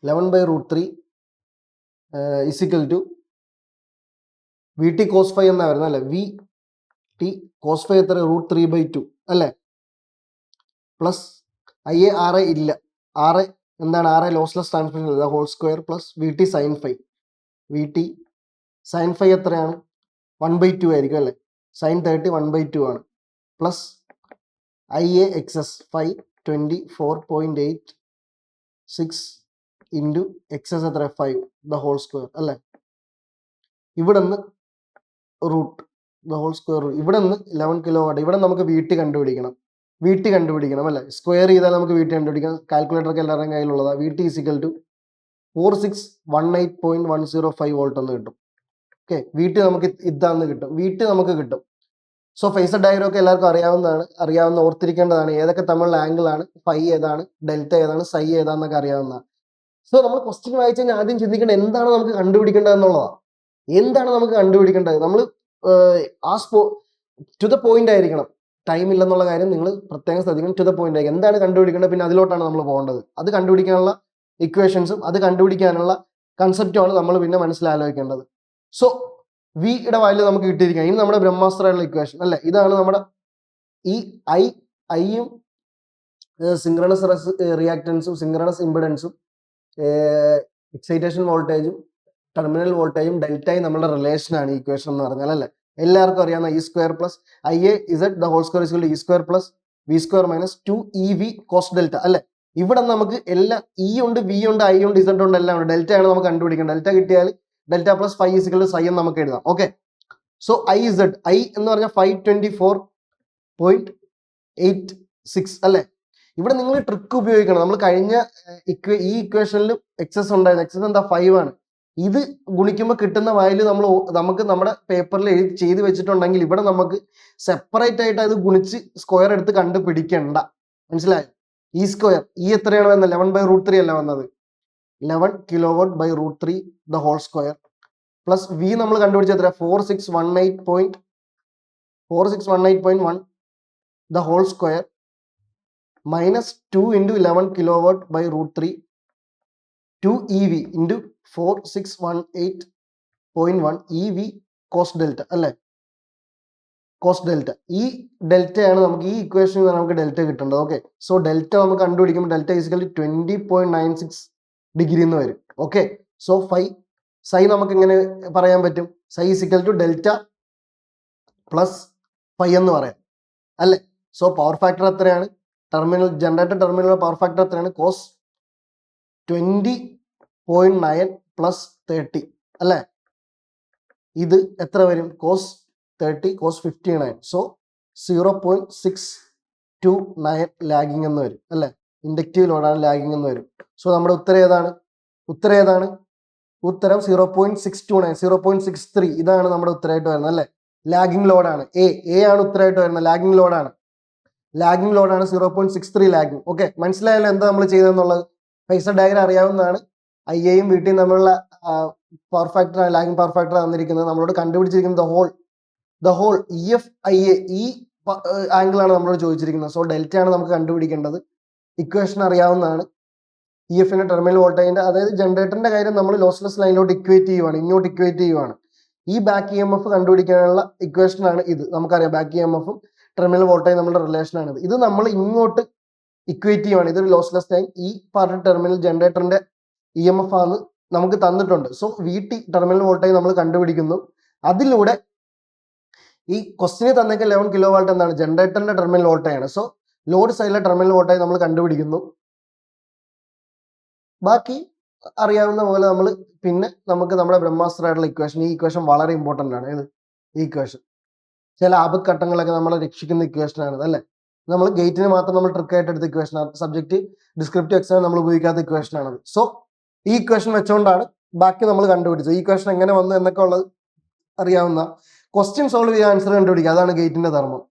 11/√3 is equal to VT cos phi എന്നാ വരുന്നത് അല്ലെ. VT cos phi എത്ര? √3/2 അല്ലെ. പ്ലസ് IARA ഇല്ല, RA എന്താണ്? RA lossless transmission the whole square plus VT sin phi. VT sin phi എത്രയാണ്? 1/2 ആയിരിക്കും അല്ലെ. sin 30 1/2 ആണ്. പ്ലസ് IAXS 524.86 ഇൻറ്റു എക്സസ് എത്ര? 5 ദ ഹോൾ സ്ക്വയർ അല്ലെ. ഇവിടെ നിന്ന് റൂട്ട് ദ ഹോൾ സ്ക്വയർ. ഇവിടെ നിന്ന് 11 കിലോ വാട്ട്. ഇവിടെ നമുക്ക് VT കണ്ടുപിടിക്കണം അല്ലെ. സ്ക്വയർ ചെയ്താൽ നമുക്ക് VT കണ്ടുപിടിക്കാം. കാൽക്കുലേറ്റർ ഒക്കെ എല്ലാവരുടെയും കയ്യിലുള്ളതാണ്. VT ഈസിക്കൽ ടു 4618.105 വോൾട്ട് എന്ന് കിട്ടും. ഓക്കെ, VT നമുക്ക് ഇതാന്ന് കിട്ടും. VT നമുക്ക് കിട്ടും. സോ ഫേസർ ഡയഗ്രം ഒക്കെ എല്ലാവർക്കും അറിയാവുന്ന ഓർത്തിരിക്കേണ്ടതാണ്. ഏതൊക്കെ തമ്മിലുള്ള ആംഗിൾ ആണ്, ഫൈ ഏതാണ്, ഡെൽറ്റ ഏതാണ്, സൈ ഏതാന്നൊക്കെ അറിയാവുന്നതാണ്. സോ നമ്മൾ ക്വസ്റ്റ്യൻ വായിച്ചു കഴിഞ്ഞാൽ ആദ്യം ചിന്തിക്കേണ്ടത് എന്താണ് നമുക്ക് കണ്ടുപിടിക്കേണ്ടത് എന്നുള്ളതാണ്. എന്താണ് നമുക്ക് കണ്ടുപിടിക്കേണ്ടത്? നമ്മൾ ടു ദ പോയിന്റ് ആയിരിക്കണം. ടൈം ഇല്ലെന്നുള്ള കാര്യം നിങ്ങൾ പ്രത്യേകം ശ്രദ്ധിക്കണം. ടു ദ പോയിന്റ് ആയിരിക്കും. എന്താണ് കണ്ടുപിടിക്കേണ്ടത്, പിന്നെ അതിലോട്ടാണ് നമ്മൾ പോകേണ്ടത്. അത് കണ്ടുപിടിക്കാനുള്ള ഇക്വേഷൻസും അത് കണ്ടുപിടിക്കാനുള്ള കൺസെപ്റ്റുമാണ് നമ്മൾ പിന്നെ മനസ്സിലാലോചിക്കേണ്ടത്. സോ വിയുടെ വാല്യൂ നമുക്ക് കിട്ടിയിരിക്കുക. ഇനി നമ്മുടെ ബ്രഹ്മാസ്ത്രമുള്ള ഇക്വേഷൻ അല്ലെ. ഇതാണ് നമ്മുടെ ഈ ഐയും സിങ്ക്രണസ് റിയാക്ടൻസും സിങ്ക്രണസ് ഇമ്പിഡൻസും എക്സൈറ്റേഷൻ വോൾട്ടേജും ടെർമിനൽ വോൾട്ടേജും ഡെൽറ്റയും നമ്മളുടെ റിലേഷനാണ് ഈ ഇക്വേഷൻ എന്ന് പറഞ്ഞാൽ അല്ലെ. എല്ലാവർക്കും അറിയാവുന്ന E square plus IA(Z) the whole square equal to E square plus V square minus 2EV cos delta അല്ലെ. ഇവിടെ നമുക്ക് എല്ലാം ഇ ഉണ്ട്, വി ഉണ്ട്, ഐ ഉണ്ട്, ഇസഡ് ഉണ്ട്, എല്ലാം ഉണ്ട്. ഡെൽറ്റയാണ് നമുക്ക് കണ്ടുപിടിക്കണം. ഡെൽറ്റ കിട്ടിയാൽ ഡെൽറ്റ പ്ലസ് 5 ഈക്വൽ ടു സൈ എന്ന് നമുക്ക് എഴുതാം. ഓക്കെ, സോ IZ എന്ന് പറഞ്ഞാൽ 524.86 അല്ലെ. ഇവിടെ നിങ്ങൾ ട്രിക്ക് ഉപയോഗിക്കണം. നമ്മൾ കഴിഞ്ഞ ഈ ഇക്വേഷനിൽ എക്സസ് ഉണ്ടായിരുന്നു. എക്സസ് എന്താ? 5 ആണ്. ഇത് ഗുണിക്കുമ്പോൾ കിട്ടുന്ന വാല്യൂ നമുക്ക് നമ്മുടെ പേപ്പറിൽ ചെയ്ത് വെച്ചിട്ടുണ്ടെങ്കിൽ ഇവിടെ നമുക്ക് സെപ്പറേറ്റ് ആയിട്ട് അത് ഗുണിച്ച് സ്ക്വയർ എടുത്ത് കണ്ടുപിടിക്കണ്ട. മനസ്സിലായോ? ഈ സ്ക്വയർ എത്രയാണ് വന്നത്? 11/√3 അല്ല വന്നത്. 11 kilo watt /√3 the whole square plus V നമ്മൾ കണ്ടുപിടിച്ച എത്ര? 4618.1 the whole square minus 2 into 11 kilo watt /√3 2EV into 4618.1 EV cos delta അല്ലെ. Cos delta. ഈ ഡെൽറ്റയാണ് നമുക്ക് ഈ ഇക്വേഷനിൽ നിന്ന് നമുക്ക് ഡെൽറ്റ കിട്ടേണ്ടത്. ഓക്കെ, സോ ഡെൽറ്റ നമുക്ക് കണ്ടുപിടിക്കുമ്പോൾ ഡെൽറ്റ ഈസിക്കൽ 20.96 ഡിഗ്രി എന്ന് വരും. ഓക്കെ, സോ സൈ നമുക്ക് എങ്ങനെ പറയാൻ പറ്റും? Psi is equal to delta plus pi എന്ന് പറയാം അല്ലെ. സോ പവർ ഫാക്ടർ എത്രയാണ്? ജനറേറ്റർ ടെർമിനൽ പവർ ഫാക്ടർ എത്രയാണ്? കോസ് 20.9 പ്ലസ് 30 അല്ലെ. ഇത് എത്ര വരും? Cos 30 cos 59. സോ 0.6 0.69 ലാഗിങ് എന്ന് വരും അല്ലെ. ഇൻഡക്റ്റീവ് ലോഡാണ് ലാഗിങ് എന്ന് വരും. സോ നമ്മുടെ ഉത്തരം ഏതാണ്? ഉത്തരം 0.629 0.63 ഇതാണ് നമ്മുടെ ഉത്തരമായിട്ട് വരുന്നത് അല്ലെ. ലാഗിങ് ലോഡാണ് എ ആണ് ഉത്തരമായിട്ട് വരുന്നത്. Lagging ലോഡാണ് 0.63 lagging. ഓക്കെ, മനസ്സിലായല്ലോ എന്താ നമ്മൾ ചെയ്തതെന്നുള്ളത്. ഫേസർ ഡയഗ്രം അറിയാവുന്നതാണ്. ഐയും വീട്ടിയും തമ്മിലുള്ള power factor, lagging power factor തന്നിരിക്കുന്നത്. നമ്മളോട് കണ്ടുപിടിച്ചിരിക്കുന്നത് ദ ഹോൾ EFIA ഈ ആംഗിൾ ആണ് നമ്മളോട് ചോദിച്ചിരിക്കുന്നത്. സോ ഡെൽറ്റ ആണ് നമുക്ക് കണ്ടുപിടിക്കേണ്ടത്. ഇക്വേഷൻ അറിയാവുന്നതാണ്. EFന്റെ ടെർമിനൽ വോൾട്ടേജിന്റെ, അതായത് ജനറേറ്ററിന്റെ കാര്യം നമ്മൾ ലോസ്ലെസ് ലൈനിലോട്ട് ഇക്വേറ്റ് ചെയ്യുവാണ്. ഈ ബാക്ക് EMF കണ്ടുപിടിക്കാനുള്ള ഇക്വേഷൻ ആണ് ഇത്. നമുക്കറിയാം ബാക്ക് EMFും ടെർമിനൽ വോൾട്ടേജ് നമ്മുടെ റിലേഷൻ ആണ് ഇത് നമ്മൾ ഇങ്ങോട്ട് ഇക്വേറ്റ് ചെയ്യുവാണ്. ഇതൊരു ലോസ്ലെസ് ലൈൻ, ഈ പാർട്ട് ടെർമിനൽ ജനറേറ്ററിന്റെ EMF ആണ് നമുക്ക് തന്നിട്ടുണ്ട്. സോ VT ടെർമിനൽ വോൾട്ടേജ് നമ്മൾ കണ്ടുപിടിക്കുന്നു. അതിലൂടെ ഈ ക്വസ്റ്റിന് തന്നേക്ക് 11 കിലോ വാട്ട് എന്താണ് ജനറേറ്ററിന്റെ ടെർമിനൽ വോൾട്ടേജ് ആണ്. സോ ലോഡ് സൈഡിലെ ടെർമിനൽ വോൾട്ടേജ് നമ്മൾ കണ്ടുപിടിക്കുന്നു. ബാക്കി അറിയാവുന്ന പോലെ നമ്മൾ പിന്നെ നമുക്ക് നമ്മുടെ ബ്രഹ്മാസ്ത്രമായിട്ടുള്ള ഇക്വേഷൻ, ഈ ഇക്വേഷൻ വളരെ ഇമ്പോർട്ടൻ്റ് ആണ്. ഏത് ഈ ഇക്വേഷൻ? ചില ആപത്ത് ഘട്ടങ്ങളൊക്കെ നമ്മളെ രക്ഷിക്കുന്ന ഇക്വേഷൻ ആണ് അല്ലെ. നമ്മൾ ഗേറ്റിന് മാത്രം നമ്മൾ ട്രിക്ക് ആയിട്ട് എടുത്ത ഇക്വേഷൻ ആണ്. സബ്ജക്റ്റ് ഡിസ്ക്രിപ്റ്റീവ് എക്സാം നമ്മൾ ഉപയോഗിക്കാത്ത ഇക്വേഷൻ ആണത്. സോ ഈ ഇക്വേഷൻ വെച്ചുകൊണ്ടാണ് ബാക്കി നമ്മൾ കണ്ടുപിടിച്ചത്. ഈ ഇക്വേഷൻ എങ്ങനെ വന്നു എന്നൊക്കെ ഉള്ളത് അറിയാവുന്ന. ക്വസ്റ്റ്യൻ സോൾവ് ചെയ്യുക, ആൻസർ കണ്ടുപിടിക്കുക, അതാണ് ഗേറ്റിന്റെ ധർമ്മം.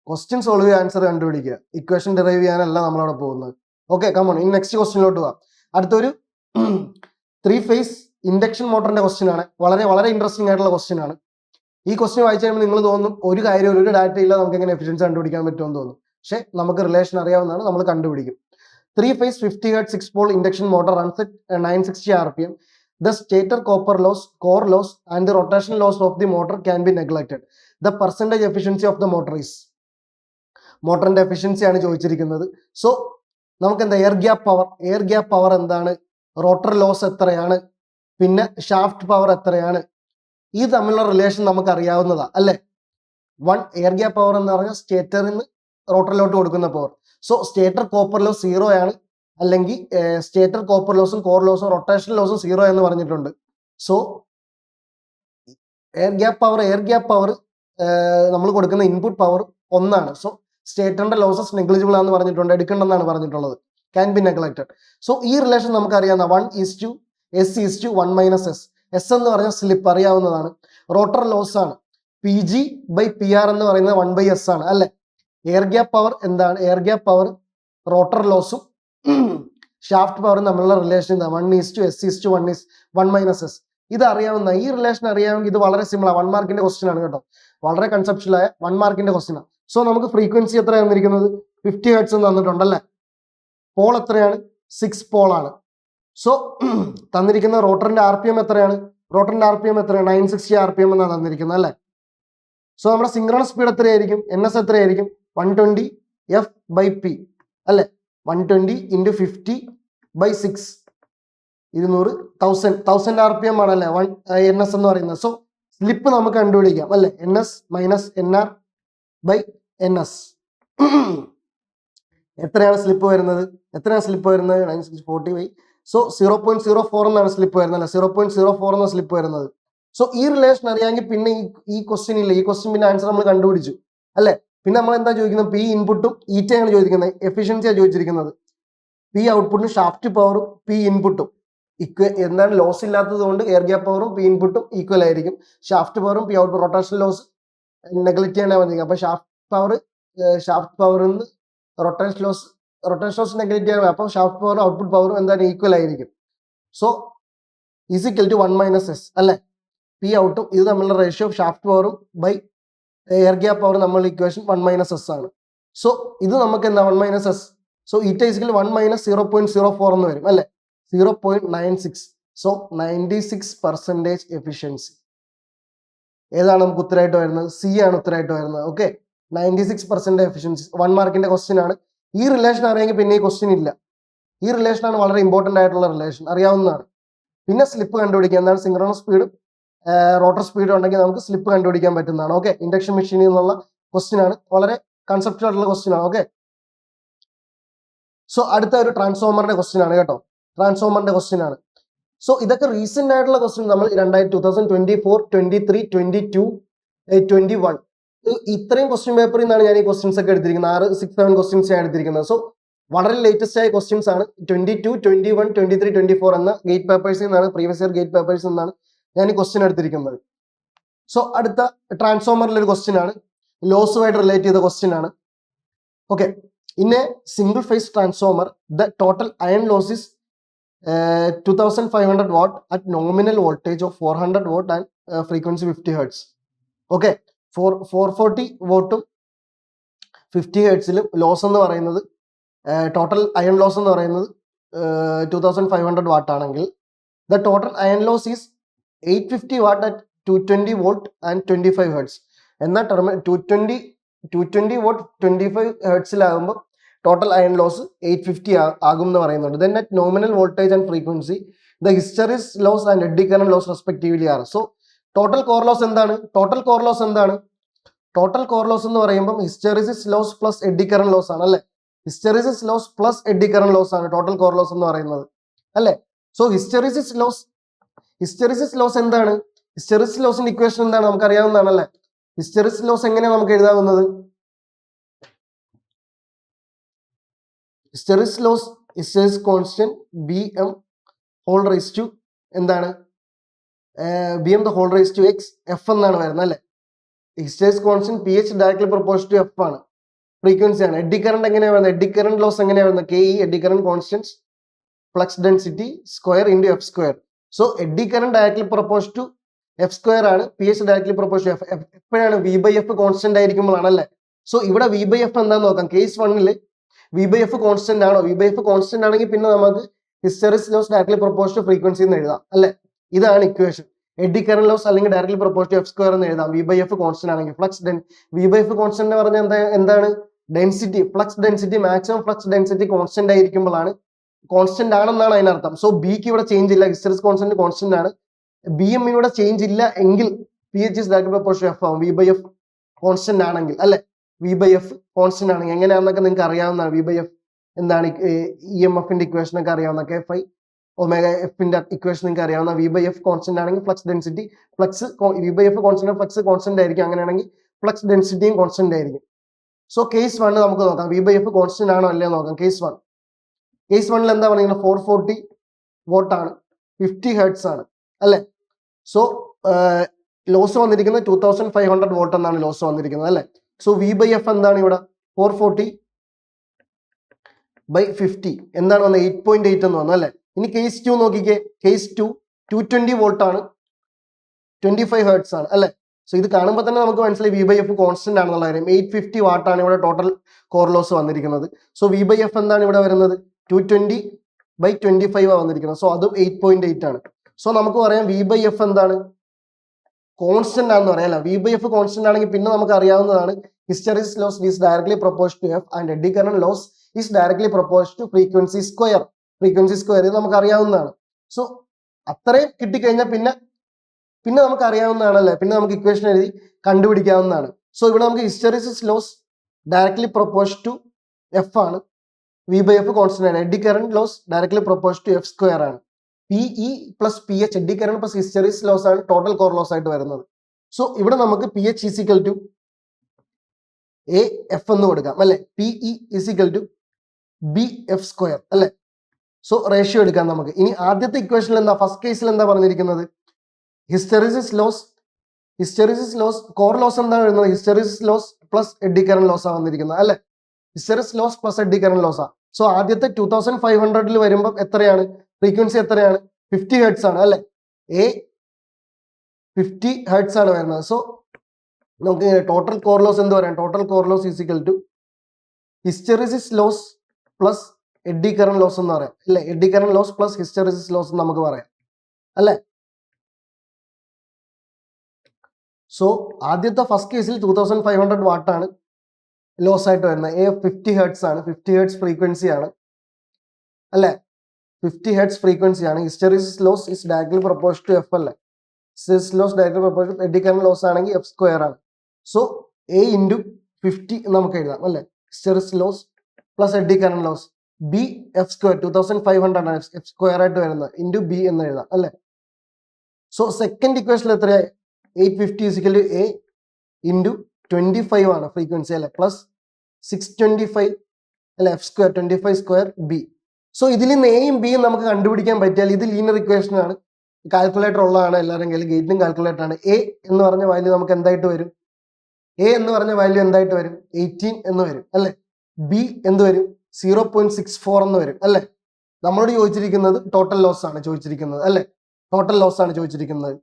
ക്വസ്റ്റ്യൻ സോൾവ് ചെയ്യുക, ആൻസർ കണ്ടുപിടിക്കുക, ഇക്വേഷൻ ഡിറൈവ് ചെയ്യാനല്ല നമ്മളവിടെ പോകുന്നത്. ഓക്കെ, കമോൺ, ഇനി നെക്സ്റ്റ് ക്വസ്റ്റ്യനിലോട്ട് പോവാം. അടുത്തൊരു 3 ഫേസ് ഇൻഡക്ഷൻ മോട്ടറിന്റെ ക്വസ്റ്റ്യൻ ആണ്. വളരെ വളരെ ഇൻട്രസ്റ്റിംഗ് ആയിട്ടുള്ള ക്വസ്റ്റ്യൻ ആണ്. ഈ ക്വസ്റ്റ്യൻ വായിച്ചു കഴിയുമ്പോൾ നിങ്ങൾ തോന്നും ഒരു കാര്യം, ഒരു ഡാറ്റ ഇല്ല, നമുക്ക് എങ്ങനെ എഫിഷ്യൻസി കണ്ടുപിടിക്കാൻ പറ്റുമെന്ന് തോന്നും. പക്ഷെ നമുക്ക് റിലേഷൻ അറിയാവുന്നതാണ്, നമ്മൾ കണ്ടുപിടിക്കും. 3 phase 50 Hz 6 pole induction motor runs at 960 rpm. The stator core loss and the rotational loss of the motor can be neglected. The percentage efficiency of the motor is. മോട്ടറിന്റെ efficiency ആണ് ചോദിച്ചിരിക്കുന്നത്. So നമുക്ക് എന്താ air gap power എന്താണ്, rotor loss എത്രയാണ്, പിന്നെ shaft power എത്രയാണ്, ഈ തമ്മിലുള്ള റിലേഷൻ നമുക്ക് അറിയാവുന്നതാ അല്ലെ. എയർ ഗ്യാപ്പ് പവർ എന്ന് പറഞ്ഞാൽ സ്റ്റേറ്ററിൽ നിന്ന് റോട്ടറിലോട്ട് കൊടുക്കുന്ന power. So stator copper loss 0 ആണ്, അല്ലെങ്കിൽ സ്റ്റേറ്റർ കോപ്പർ ലോസും കോർ ലോസും റൊട്ടേഷൻ ലോസും 0 എന്ന് പറഞ്ഞിട്ടുണ്ട്. സോ എയർ ഗ്യാപ്പ് പവർ നമ്മൾ കൊടുക്കുന്ന ഇൻപുട്ട് പവർ 1 ആണ്. സോ സ്റ്റേറ്ററിന്റെ ലോസസ് നെഗ്ലിജിബിൾ ആണെന്ന് പറഞ്ഞിട്ടുണ്ട്, എടുക്കണ്ടെന്നാണ് പറഞ്ഞിട്ടുള്ളത്, ക്യാൻ ബി നെഗ്ലക്റ്റഡ്. സോ ഈ റിലേഷൻ നമുക്ക് അറിയാവുന്ന 1:S1 - S എന്ന് പറഞ്ഞ സ്ലിപ്പ് അറിയാവുന്നതാണ്. റോട്ടർ ലോസ് ആണ് PG/PR എന്ന് പറയുന്നത് 1/S ആണ് അല്ലെ. എയർ ഗ്യാപ്പ് പവർ എന്താണ്? എയർ ഗ്യാപ്പ് പവർ റോട്ടർ ലോസും ഷാഫ്റ്റ് പവറും തമ്മിലുള്ള റിലേഷൻ എന്താ? 1:S1 - S. ഇത് അറിയാവുന്ന, ഈ റിലേഷൻ അറിയാമെങ്കിൽ ഇത് വളരെ സിമ്പിൾ ആണ്. 1 മാർക്കിന്റെ ക്വസ്റ്റ്യൻ ആണ് കേട്ടോ, വളരെ കൺസെപ്ഷ്യൽ ആയ 1 മാർക്കിന്റെ ക്വസ്റ്റ്യൻ ആണ്. സോ നമുക്ക് ഫ്രീക്വൻസി എത്ര തന്നിരിക്കുന്നത്? 50 Hz തന്നിട്ടുണ്ടല്ലേ. പോൾ എത്രയാണ്? 6 പോളാണ്. സോ തന്നിരിക്കുന്ന റോട്ടറിന്റെ RPM എത്രയാണ്? 960 rpm എന്നാണ് തന്നിരിക്കുന്നത് അല്ലെ. സോ നമ്മുടെ സിങ്ക്രണസ് സ്പീഡ് എത്രയായിരിക്കും? NS എത്രയായിരിക്കും? 120 F/P അല്ലെ. 120 × 50/6 1000 rpm ആണല്ലേ NS എന്ന് പറയുന്നത്. സോ സ്ലിപ്പ് നമുക്ക് കണ്ടുപിടിക്കാം അല്ലെ. NS - NR/NS. എത്രയാണ് സ്ലിപ്പ് വരുന്നത്? 940. സോ 0.04 എന്നാണ് സ്ലിപ്പ് വരുന്നത് അല്ലെ. 0.04 എന്ന സ്ലിപ്പ് വരുന്നത്. സോ ഈ റിലേഷൻ അറിയാമെങ്കിൽ പിന്നെ ഈ ക്വസ്റ്റ്യൻ ഇല്ല, ഈ ക്വസ്റ്റ്യൻ പിന്നെ ആൻസർ നമ്മൾ കണ്ടുപിടിച്ചു അല്ലെ. പിന്നെ നമ്മൾ എന്താ ചോദിക്കുന്നത്? P ഇൻപുട്ടും ഈറ്റയാണ് ചോദിക്കുന്നത്, എഫിഷ്യൻസിയാണ് ചോദിച്ചിരിക്കുന്നത്. P ഔട്ട്പുട്ടും ഷാഫ്റ്റ് പവറും P ഇൻപുട്ടും എന്താണ് ലോസ് ഇല്ലാത്തത് കൊണ്ട് എയർ ഗ്യാപ്പ് പവറും P ഇൻപുട്ടും ഈക്വൽ ആയിരിക്കും. ഷാഫ്റ്റ് പവറും P output, rotation loss neglect ചെയ്യാനാണ് പറഞ്ഞിരിക്കുന്നത്. അപ്പൊ ഷാഫ്റ്റ് പവറിൽ നിന്ന് റൊട്ടേഷൻ ലോസ് നെഗ്ലക്ട് ചെയ്യാൻ, അപ്പൊ ഷാഫ്റ്റ് പവറും ഔട്ട്പുട്ട് പവറും എന്താണ് ഈക്വൽ ആയിരിക്കും. സോ = 1 - S അല്ലെ. P ഔട്ടും ഇത് തമ്മിലുള്ള റേഷ്യോ ഓഫ് ഷാഫ്റ്റ് പവറും ബൈ എയർ ഗ്യാപ്പ് പവർ നമ്മളുടെ ഇക്വേഷൻ 1 - S ആണ്. സോ ഇത് നമുക്ക് എന്താ 1 - S. സോ ഈറ്റ = 1 - 0.04 എന്ന് വരും അല്ലെ. 0.96. So 96% efficiency. ഏതാണ് നമുക്ക് ഉത്തരമായിട്ട് വരുന്നത്? C ആണ് ഉത്തരമായിട്ട് വരുന്നത്. Okay, 96% efficiency. 1 മാർക്കിന്റെ ക്വസ്റ്റ്യൻ ആണ്. ഈ റിലേഷൻ അറിയാമെങ്കിൽ പിന്നെ ഈ ക്വസ്റ്റ്യൻ ഇല്ല. ഈ റിലേഷൻ ആണ് വളരെ ഇമ്പോർട്ടന്റ് ആയിട്ടുള്ള റിലേഷൻ, അറിയാവുന്നതാണ്. പിന്നെ സ്ലിപ്പ് കണ്ടുപിടിക്കുക, എന്താണ് സിങ്ക്രണസ് സ്പീഡും റോട്ടർ സ്പീഡും ഉണ്ടെങ്കിൽ നമുക്ക് സ്ലിപ്പ് കണ്ടുപിടിക്കാൻ പറ്റുന്നതാണ്. ഓക്കെ, ഇൻഡക്ഷൻ മെഷീനിൽ നിന്നുള്ള ക്വസ്റ്റ്യൻ ആണ്, വളരെ കൺസെപ്റ്റ് ആയിട്ടുള്ള ക്വസ്റ്റ്യൻ ആണ്. ഓക്കെ, സോ അടുത്ത ഒരു ട്രാൻസ്ഫോമറിന്റെ ക്വസ്റ്റ്യൻ ആണ് കേട്ടോ. ട്രാൻസ്ഫോമറിന്റെ ക്വസ്റ്റ്യൻ ആണ്. സോ ഇതൊക്കെ റീസെന്റ് ആയിട്ടുള്ള ക്വസ്റ്റ്യൻ. നമ്മൾ 2024, 23, 22, 21 ഇത്രയും ക്വസ്റ്റ്യൻ പേപ്പറിൽ നിന്നാണ് ഞാൻ ഈ ക്വസ്റ്റ്യൻസ് ഒക്കെ എടുത്തിരിക്കുന്നത്. 6-7 ക്വസ്റ്റ്യൻസ് ഞാൻ എടുത്തിരിക്കുന്നത്. സോ വളരെ ലേറ്റസ്റ്റ് ആയ ക്വസ്റ്റ്യൻസ് ആണ്. 22, 21, 23, 24 എന്ന ഗേറ്റ് പേപ്പേഴ്സിൽ നിന്നാണ്, പ്രീവിയസ് ഇയർ ഗേറ്റ് പേപ്പേഴ്സിൽ നിന്നാണ് ഞാൻ ഈ ക്വസ്റ്റ്യൻ എടുത്തിരിക്കുന്നത്. സോ അടുത്ത ട്രാൻസ്ഫോമറിൽ ഒരു ക്വസ്റ്റ്യൻ ആണ്, ലോസുമായിട്ട് റിലേറ്റ് ചെയ്ത ക്വസ്റ്റ്യൻ ആണ്. Okay, in a single phase transformer the total iron loss is 2500 watt at nominal voltage of 400 watt and frequency 50 hertz. Okay, 440 വോട്ടും 50 ഹെർട്സിലും ലോസ് എന്ന് പറയുന്നത്, ടോട്ടൽ അയൺ ലോസ് എന്ന് പറയുന്നത് 2500 വാട്ട് ആണെങ്കിൽ the total iron loss is 850 watt at 220 volt and 25 hertz. എന്നാൽ 220 volt 25 ഹെർട്സിലാകുമ്പോൾ total iron loss 850 ആകും എന്ന് പറയുന്നുണ്ട്. Then at nominal voltage and frequency the hysteresis loss and eddy current loss respectively are. So total core loss എന്താണ്? Total core loss എന്ന് പറയുമ്പോൾ hysteresis loss plus eddy current loss ആണ് അല്ലെ. Hysteresis loss plus eddy current loss ആണ് total core loss എന്ന് പറയുന്നത് അല്ലെ. So hysteresis loss എന്താണ്? ഹിസ്റ്ററിസിസ് ലോസിന്റെ ഇക്വേഷൻ എന്താണ്? നമുക്ക് അറിയാവുന്നതാണ് അല്ലെ. ഹിസ്റ്ററിസിസ് ലോസ് എങ്ങനെയാണ് നമുക്ക് എഴുതാവുന്നത്? Hysteresis loss hysteresis constant Bm whole raise to എന്താണ്? Bm the whole raise to x f എന്നാണ് വരുന്നത് അല്ലെ. Hysteresis constant Ph directly proportional to f ആണ്, ഫ്രീക്വൻസി ആണ്. എഡി കറന്റ് എങ്ങനെയാണ് വരുന്നത്? എഡി കറന്റ് ലോസ് എങ്ങനെയാണ് വരുന്നത്? Ke eddy current constant flux density square into f square. So AD current directly proportional to f square ആണ്, Ph directly proportional to f. എപ്പോഴാണ്? V/f constant ആയിരിക്കുമ്പോഴാണ് അല്ലെ. So ഇവിടെ V/f എന്താന്ന് നോക്കാം. കേസ് 1 V/f കോൺസ്റ്റന്റ് ആണോ? V/f constant ആണെങ്കിൽ പിന്നെ നമുക്ക് hysteresis loss directly proportional to frequency എന്ന് എഴുതാം അല്ലെ. ഇതാണ് ഇക്വേഷൻ. എഡി കറന്റ് ലോസ് അല്ലെങ്കിൽ directly proportional to f square എന്ന് എഴുതാം V/f കോൺസ്റ്റന്റ് ആണെങ്കിൽ. V/f കോൺസ്റ്റന്റ് എന്ന് പറഞ്ഞാൽ എന്താണ്? Density, flux density, maximum flux density constant ആയിരിക്കുമ്പോഴാണ്, കോൺസ്റ്റന്റ് ആണെന്നാണ് അതിനർത്ഥം. സോ ബിക്ക് ഇവിടെ ചേഞ്ച് ഇല്ല, ഹിസ്റ്ററിസിസ് കോൺസ്റ്റന്റ് കോൺസ്റ്റന്റ് ആണ്. Bm ഇവിടെ ചേഞ്ച് ഇല്ല എങ്കിൽ Ph is directly proportional to f ആവും, V/f കോൺസ്റ്റന്റ് ആണെങ്കിൽ അല്ലെ. V/f കോൺസ്റ്റന്റ് ആണെങ്കിൽ എങ്ങനെയാണെന്നൊക്കെ നിങ്ങൾക്ക് അറിയാവുന്നതാണ്. V/f എന്താണ്? EMFന്റെ ഇക്വേഷൻ ഒക്കെ അറിയാവുന്ന, K5 ഒമേഗ എഫിന്റെ ഇക്വേഷൻ നിങ്ങൾക്ക് അറിയാവുന്ന. V/f കോൺസ്റ്റന്റ് ആണെങ്കിൽ flux density, V/f constant flux constant ആയിരിക്കും. അങ്ങനെയാണെങ്കിൽ ഫ്ലക്സ് ഡെൻസിറ്റിയും കോൺസ്റ്റന്റ് ആയിരിക്കും. സോ കേസ് 1 നമുക്ക് നോക്കാം, V/f കോൺസ്റ്റന്റ് ആണോ അല്ലയോ നോക്കാം. കേസ് 1 എന്താ പറയുന്നത്? 440 വോട്ട് ആണ്, 50 ഹെർട്സ് ആണ് അല്ലെ. സോ ലോസ് വന്നിരിക്കുന്നത് 2500 വോട്ട് എന്നാണ് ലോസ് വന്നിരിക്കുന്നത് അല്ലെ. സോ V/f എന്താണ് ഇവിടെ? 440/50 എന്താണ് വന്നത്? 8.8 എന്ന് വന്നു അല്ലെ. ഇനി കേസ് 2 നോക്കിക്കേ. കേസ് 220 വോൾട്ട് ആണ്, 25 ഹെർട്സ് ആണ് അല്ലെ. സോ ഇത് കാണുമ്പോൾ തന്നെ നമുക്ക് മനസ്സിലായി V/f കോൺസ്റ്റന്റ് ആണെന്നുള്ള കാര്യം. 850 വാട്ട് ആണ് ഇവിടെ ടോട്ടൽ കോർ ലോസ് വന്നിരിക്കുന്നത്. സോ V/f എന്താണ് ഇവിടെ വരുന്നത്? 220/25 വന്നിരിക്കുന്നത്. സോ അതും 8.8 ആണ്. സോ നമുക്ക് പറയാം V/f എന്താണ്? കോൺസ്റ്റന്റ് ആണെന്ന് പറയാം അല്ലെ. V/f കോൺസ്റ്റന്റ് ആണെങ്കിൽ പിന്നെ നമുക്ക് അറിയാവുന്നതാണ് hysteresis loss is directly proportional to f and eddy current loss is directly proportional to frequency square. ഇത് നമുക്ക് അറിയാവുന്നതാണ്. സോ അത്രയും കിട്ടിക്കഴിഞ്ഞാൽ പിന്നെ നമുക്ക് അറിയാവുന്നതാണ് അല്ലെ. പിന്നെ നമുക്ക് ഇക്വേഷൻ എഴുതി കണ്ടുപിടിക്കാവുന്നതാണ്. സോ ഇവിടെ നമുക്ക് hysteresis loss directly proportional to f ആണ്, V/f കോൺസ്റ്റന്റ് ആണ്. Eddy current loss directly proportional to f square ആണ്. Pe plus Ph eddy current plus hysteresis loss ആണ് ടോട്ടൽ കോർ ലോസ് ആയിട്ട് വരുന്നത്. സോ ഇവിടെ നമുക്ക് Ph ഈസിക്കൽ ടു AF എന്ന് കൊടുക്കാം അല്ലെ. Pe is equal to BF square അല്ലെ. സോ റേഷ്യോ എടുക്കാം നമുക്ക്. ഇനി ആദ്യത്തെ ഇക്വേഷനിൽ എന്താ? ഫസ്റ്റ് കേസിൽ എന്താ പറഞ്ഞിരിക്കുന്നത്? ഹിസ്റ്ററിസിസ് ലോസ് കോർ ലോസ് എന്താണ് വരുന്നത്? Hysteresis loss plus eddy current loss ആണ് വന്നിരിക്കുന്നത് അല്ലെ. Hysteresis loss plus eddy current loss ആണ്. സോ ആദ്യത്തെ 2500 വരുമ്പോൾ എത്രയാണ്? ഫ്രീക്വൻസി എത്രയാണ്? 50 ഹെർട്സ് ആണ് അല്ലെ. 50 ഹെർട്സ് ആണ് വരുന്നത്. സോ നമുക്ക് ടോട്ടൽ കോർ ലോസ് എന്ത് പറയാം? Total core loss is equal to hysteresis loss plus eddy current loss എന്ന് പറയാം അല്ലെ. Eddy current loss plus hysteresis loss എന്ന് നമുക്ക് പറയാം അല്ലെ. സോ ആദ്യത്തെ ഫസ്റ്റ് കേസിൽ 2500 വാട്ട് ആണ് ലോസ് ആയിട്ട് വരുന്നത്. 50 ഹെർട്സ് ആണ്, 50 ഹെർട്സ് ഫ്രീക്വൻസി ആണ് അല്ലെ. 50 ഹെർട്സ് ഫ്രീക്വൻസി ആണ്. Hysteresis loss is directly proportional to f അല്ലെ. Hysteresis loss directly proportional to eddy current loss ആണെങ്കിൽ f സ്ക്വയർ ആണ്. സോ A ഇൻറ്റു 50 നമുക്ക് എഴുതാം അല്ലെ. Hysteresis loss plus eddy current loss BF square 2500 ആണ് f സ്ക്വയർ ആയിട്ട് വരുന്നത് ഇൻറ്റു B എന്ന് എഴുതാം അല്ലെ. സോ സെക്കൻഡ് ഇക്വേഷനിൽ എത്രയായി? 850 ഈസിക്കൽ ടു A ഇൻറ്റു 25 ആണ് ഫ്രീക്വൻസി അല്ലെ, പ്ലസ് 625 അല്ലെ, F square 25 square B. So ഇതിൽ നിന്ന് എയും ബിയും നമുക്ക് കണ്ടുപിടിക്കാൻ പറ്റിയാൽ ഇത് ലീനിയർ ഇക്വേഷൻ ആണ്. കാൽക്കുലേറ്റർ ഉള്ളതാണ് എല്ലാവരും കയ്യിൽ, ഗേറ്റിലും കാൽക്കുലേറ്റർ ആണ്. എ എന്ന് പറഞ്ഞ വാല്യൂ നമുക്ക് എന്തായിട്ട് വരും? എ എന്ന് പറഞ്ഞ വാല്യൂ എന്തായിട്ട് വരും? 18 എന്ന് വരും അല്ലെ. ബി എന്ത് വരും? 0.64 എന്ന് വരും അല്ലെ. നമ്മളോട് ചോദിച്ചിരിക്കുന്നത് ടോട്ടൽ ലോസ് ആണ് ചോദിച്ചിരിക്കുന്നത് അല്ലെ, ടോട്ടൽ ലോസ് ആണ് ചോദിച്ചിരിക്കുന്നത്.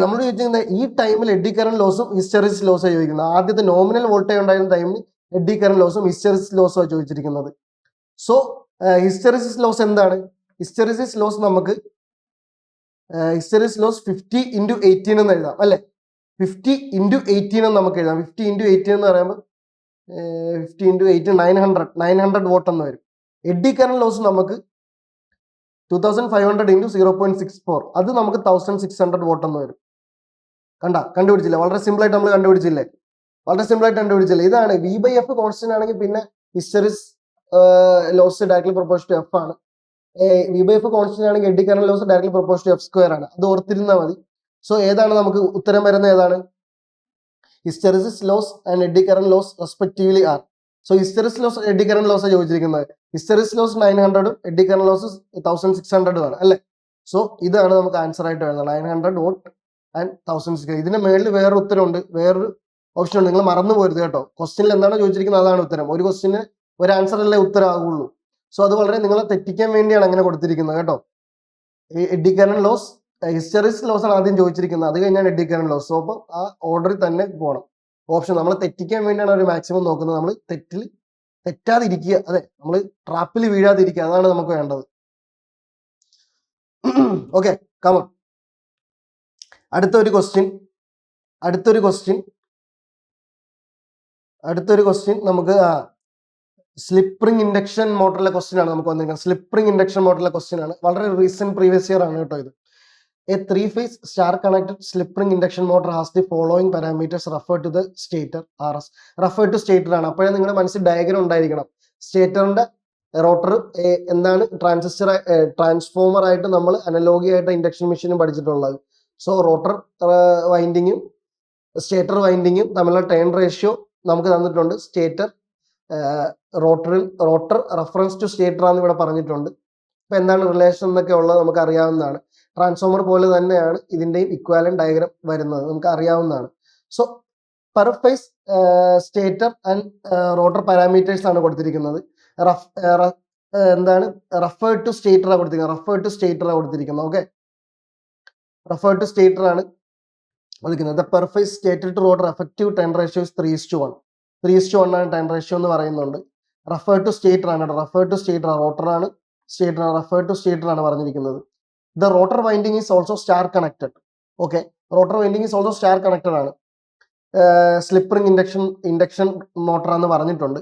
നമ്മളോട് ചോദിച്ചിരിക്കുന്നത് ഈ ടൈമിൽ എഡ്ഡി കറന്റ് ലോസും ഹിസ്റ്ററിസിസ് ലോസും ചോദിക്കുന്നത്. ആദ്യത്തെ നോമിനൽ വോൾട്ടേജ് ഉണ്ടായിരുന്ന ടൈമിൽ എഡ്ഡി കറന്റ് ലോസും ഹിസ്റ്ററിസിസ് ലോസും ആണ് ചോദിച്ചിരിക്കുന്നത്. സോ ഹിസ്റ്ററിസിസ് ലോസ് എന്താണ്? ഹിസ്റ്ററിസിസ് ലോസ് നമുക്ക് ഹിസ്റ്ററിസിസ് ലോസ് 50 × 18 എന്ന് എഴുതാം അല്ലെ. 50 × 18 എന്ന് നമുക്ക് എഴുതാം. 50 × 18 എന്ന് പറയുമ്പോൾ 50 × 18 900 വാട്ട് എന്ന് വരും. എഡ്ഡി കറന്റ് ലോസ് നമുക്ക് 2500 × 0.64, അത് നമുക്ക് 1600 വാട്ട് എന്ന് വരും. കണ്ടുപിടിച്ചില്ലേ? വളരെ സിമ്പിൾ ആയിട്ട് നമ്മൾ കണ്ടുപിടിച്ചില്ലേ? വളരെ സിമ്പിൾ ആയിട്ട് കണ്ടുപിടിച്ചില്ലേ? ഇതാണ് V/F കോൺസ്റ്റന്റ് ആണെങ്കിൽ പിന്നെ hysteresis loss directly proportional to f ആണ്. V/F കോൺസ്റ്റന്റ് ആണെങ്കിൽ eddy current loss directly proportional to f square ആണ്. അത് ഓർത്തിരുന്നാൽ മതി. സോ ഏതാണ് നമുക്ക് ഉത്തരം വരുന്നത്? ഏതാണ്? Hysteresis loss and eddy current loss respectively are. So hysteresis loss eddy current loss ചോദിച്ചിരിക്കുന്നത്. Hysteresis loss 900 eddy current loss 1600 ആണ് അല്ലെ. സോ ഇതാണ് നമുക്ക് ആൻസർ ആയിട്ട് വരുന്നത്, 900 വാട്ട് ആൻഡ് 1600. ഇതിന് മേളിൽ വേറൊരു ഉത്തരമുണ്ട്, വേറൊരു ഓപ്ഷൻ ഉണ്ട്. നിങ്ങൾ മറന്നു പോരുത് കേട്ടോ. ക്വസ്റ്റ്യനിൽ എന്താണോ ചോദിച്ചിരിക്കുന്നത് അതാണ് ഉത്തരം. ഒരു ക്വസ്റ്റ്യന് ഒരു ആൻസർ അല്ലേ ഉത്തരം ആകുള്ളൂ. സോ അത് വളരെ നിങ്ങളെ തെറ്റിക്കാൻ വേണ്ടിയാണ് അങ്ങനെ കൊടുത്തിരിക്കുന്നത് കേട്ടോ. Eddy current loss, hysteresis loss ആണ് ആദ്യം ചോദിച്ചിരിക്കുന്നത്, അത് കഴിഞ്ഞാൽ എഡ്ഡി കറന്റ് ലോസ്. സോ അപ്പം ആ ഓർഡറിൽ തന്നെ പോകണം. ഓപ്ഷൻ നമ്മളെ തെറ്റിക്കാൻ വേണ്ടിയാണ് ഒരു മാക്സിമം നോക്കുന്നത്. നമ്മൾ തെറ്റാതിരിക്കുക, അതെ, നമ്മൾ ട്രാപ്പിൽ വീഴാതിരിക്കുക, അതാണ് നമുക്ക് വേണ്ടത്. Okay, come on. അടുത്തൊരു ക്വസ്റ്റ്യൻ നമുക്ക് സ്ലിപ്പ് റിംഗ് ഇൻഡക്ഷൻ മോട്ടറിലെ ക്വസ്റ്റ്യൻ ആണ് നമുക്ക് വന്നിരിക്കുന്നത്. സ്ലിപ്പ് റിംഗ് ഇൻഡക്ഷൻ മോട്ടറിലെ ക്വസ്റ്റ്യൻ ആണ്. വളരെ റീസെന്റ് പ്രീവിയസ് ഇയർ ആണ് കേട്ടോ ഇത്. A 3-phase star-connected slip-ring induction motor has the following parameters referred to the stator RS. Referred to stator ആണ്. അപ്പോഴേ നിങ്ങളുടെ മനസ്സിൽ ഡയഗ്രം ഉണ്ടായിരിക്കണം. സ്റ്റേറ്ററിന്റെ റോട്ടർ എന്താണ് ട്രാൻസ്ഫോമർ ആയിട്ട് നമ്മൾ അനലോഗി ആയിട്ട് ഇൻഡക്ഷൻ മെഷീനും പഠിച്ചിട്ടുള്ളത്. സോ റോട്ടർ വൈൻഡിങ്ങും സ്റ്റേറ്റർ വൈൻഡിങ്ങും തമ്മിലുള്ള ടേൺ റേഷ്യോ നമുക്ക് തന്നിട്ടുണ്ട്. Stator rotor reference to stator ആണെന്ന് ഇവിടെ പറഞ്ഞിട്ടുണ്ട്. അപ്പൊ എന്താണ് റിലേഷൻ എന്നൊക്കെ ഉള്ളത് നമുക്ക് അറിയാവുന്നതാണ്. ട്രാൻസ്ഫോമർ പോലെ തന്നെയാണ് ഇതിന്റെയും ഇക്വാലന്റ് ഡയഗ്രം വരുന്നത്, നമുക്ക് അറിയാവുന്നതാണ്. So per phase stator and rotor parameters ആണ് കൊടുത്തിരിക്കുന്നത്. എന്താണ് റെഫേർഡ് ടു സ്റ്റേറ്റർ ആണ് കൊടുത്തിരിക്കുന്നത്. ഓക്കെ, റെഫേർഡ് ടു സ്റ്റേറ്റർ ആണ് കൊടുക്കുന്നത്. Per phase stator to rotor effective turn ratio 3:1. 3:1 ആണ് ടേൺ റേഷ്യോ എന്ന് പറയുന്നുണ്ട്. റെഫേർഡ് ടു സ്റ്റേറ്റർ ആണ്, റെഫേർഡ് ടു സ്റ്റേറ്റർ റോട്ടർ ആണ്, സ്റ്റേറ്റർ റെഫേർഡ് ടു സ്റ്റേറ്റർ ആണ് പറഞ്ഞിരിക്കുന്നത്. The rotor winding is also star connected. Okay, rotor winding is also star connected ആണ്. Slip ring induction motor ആണെന്ന് പറഞ്ഞിട്ടുണ്ട്.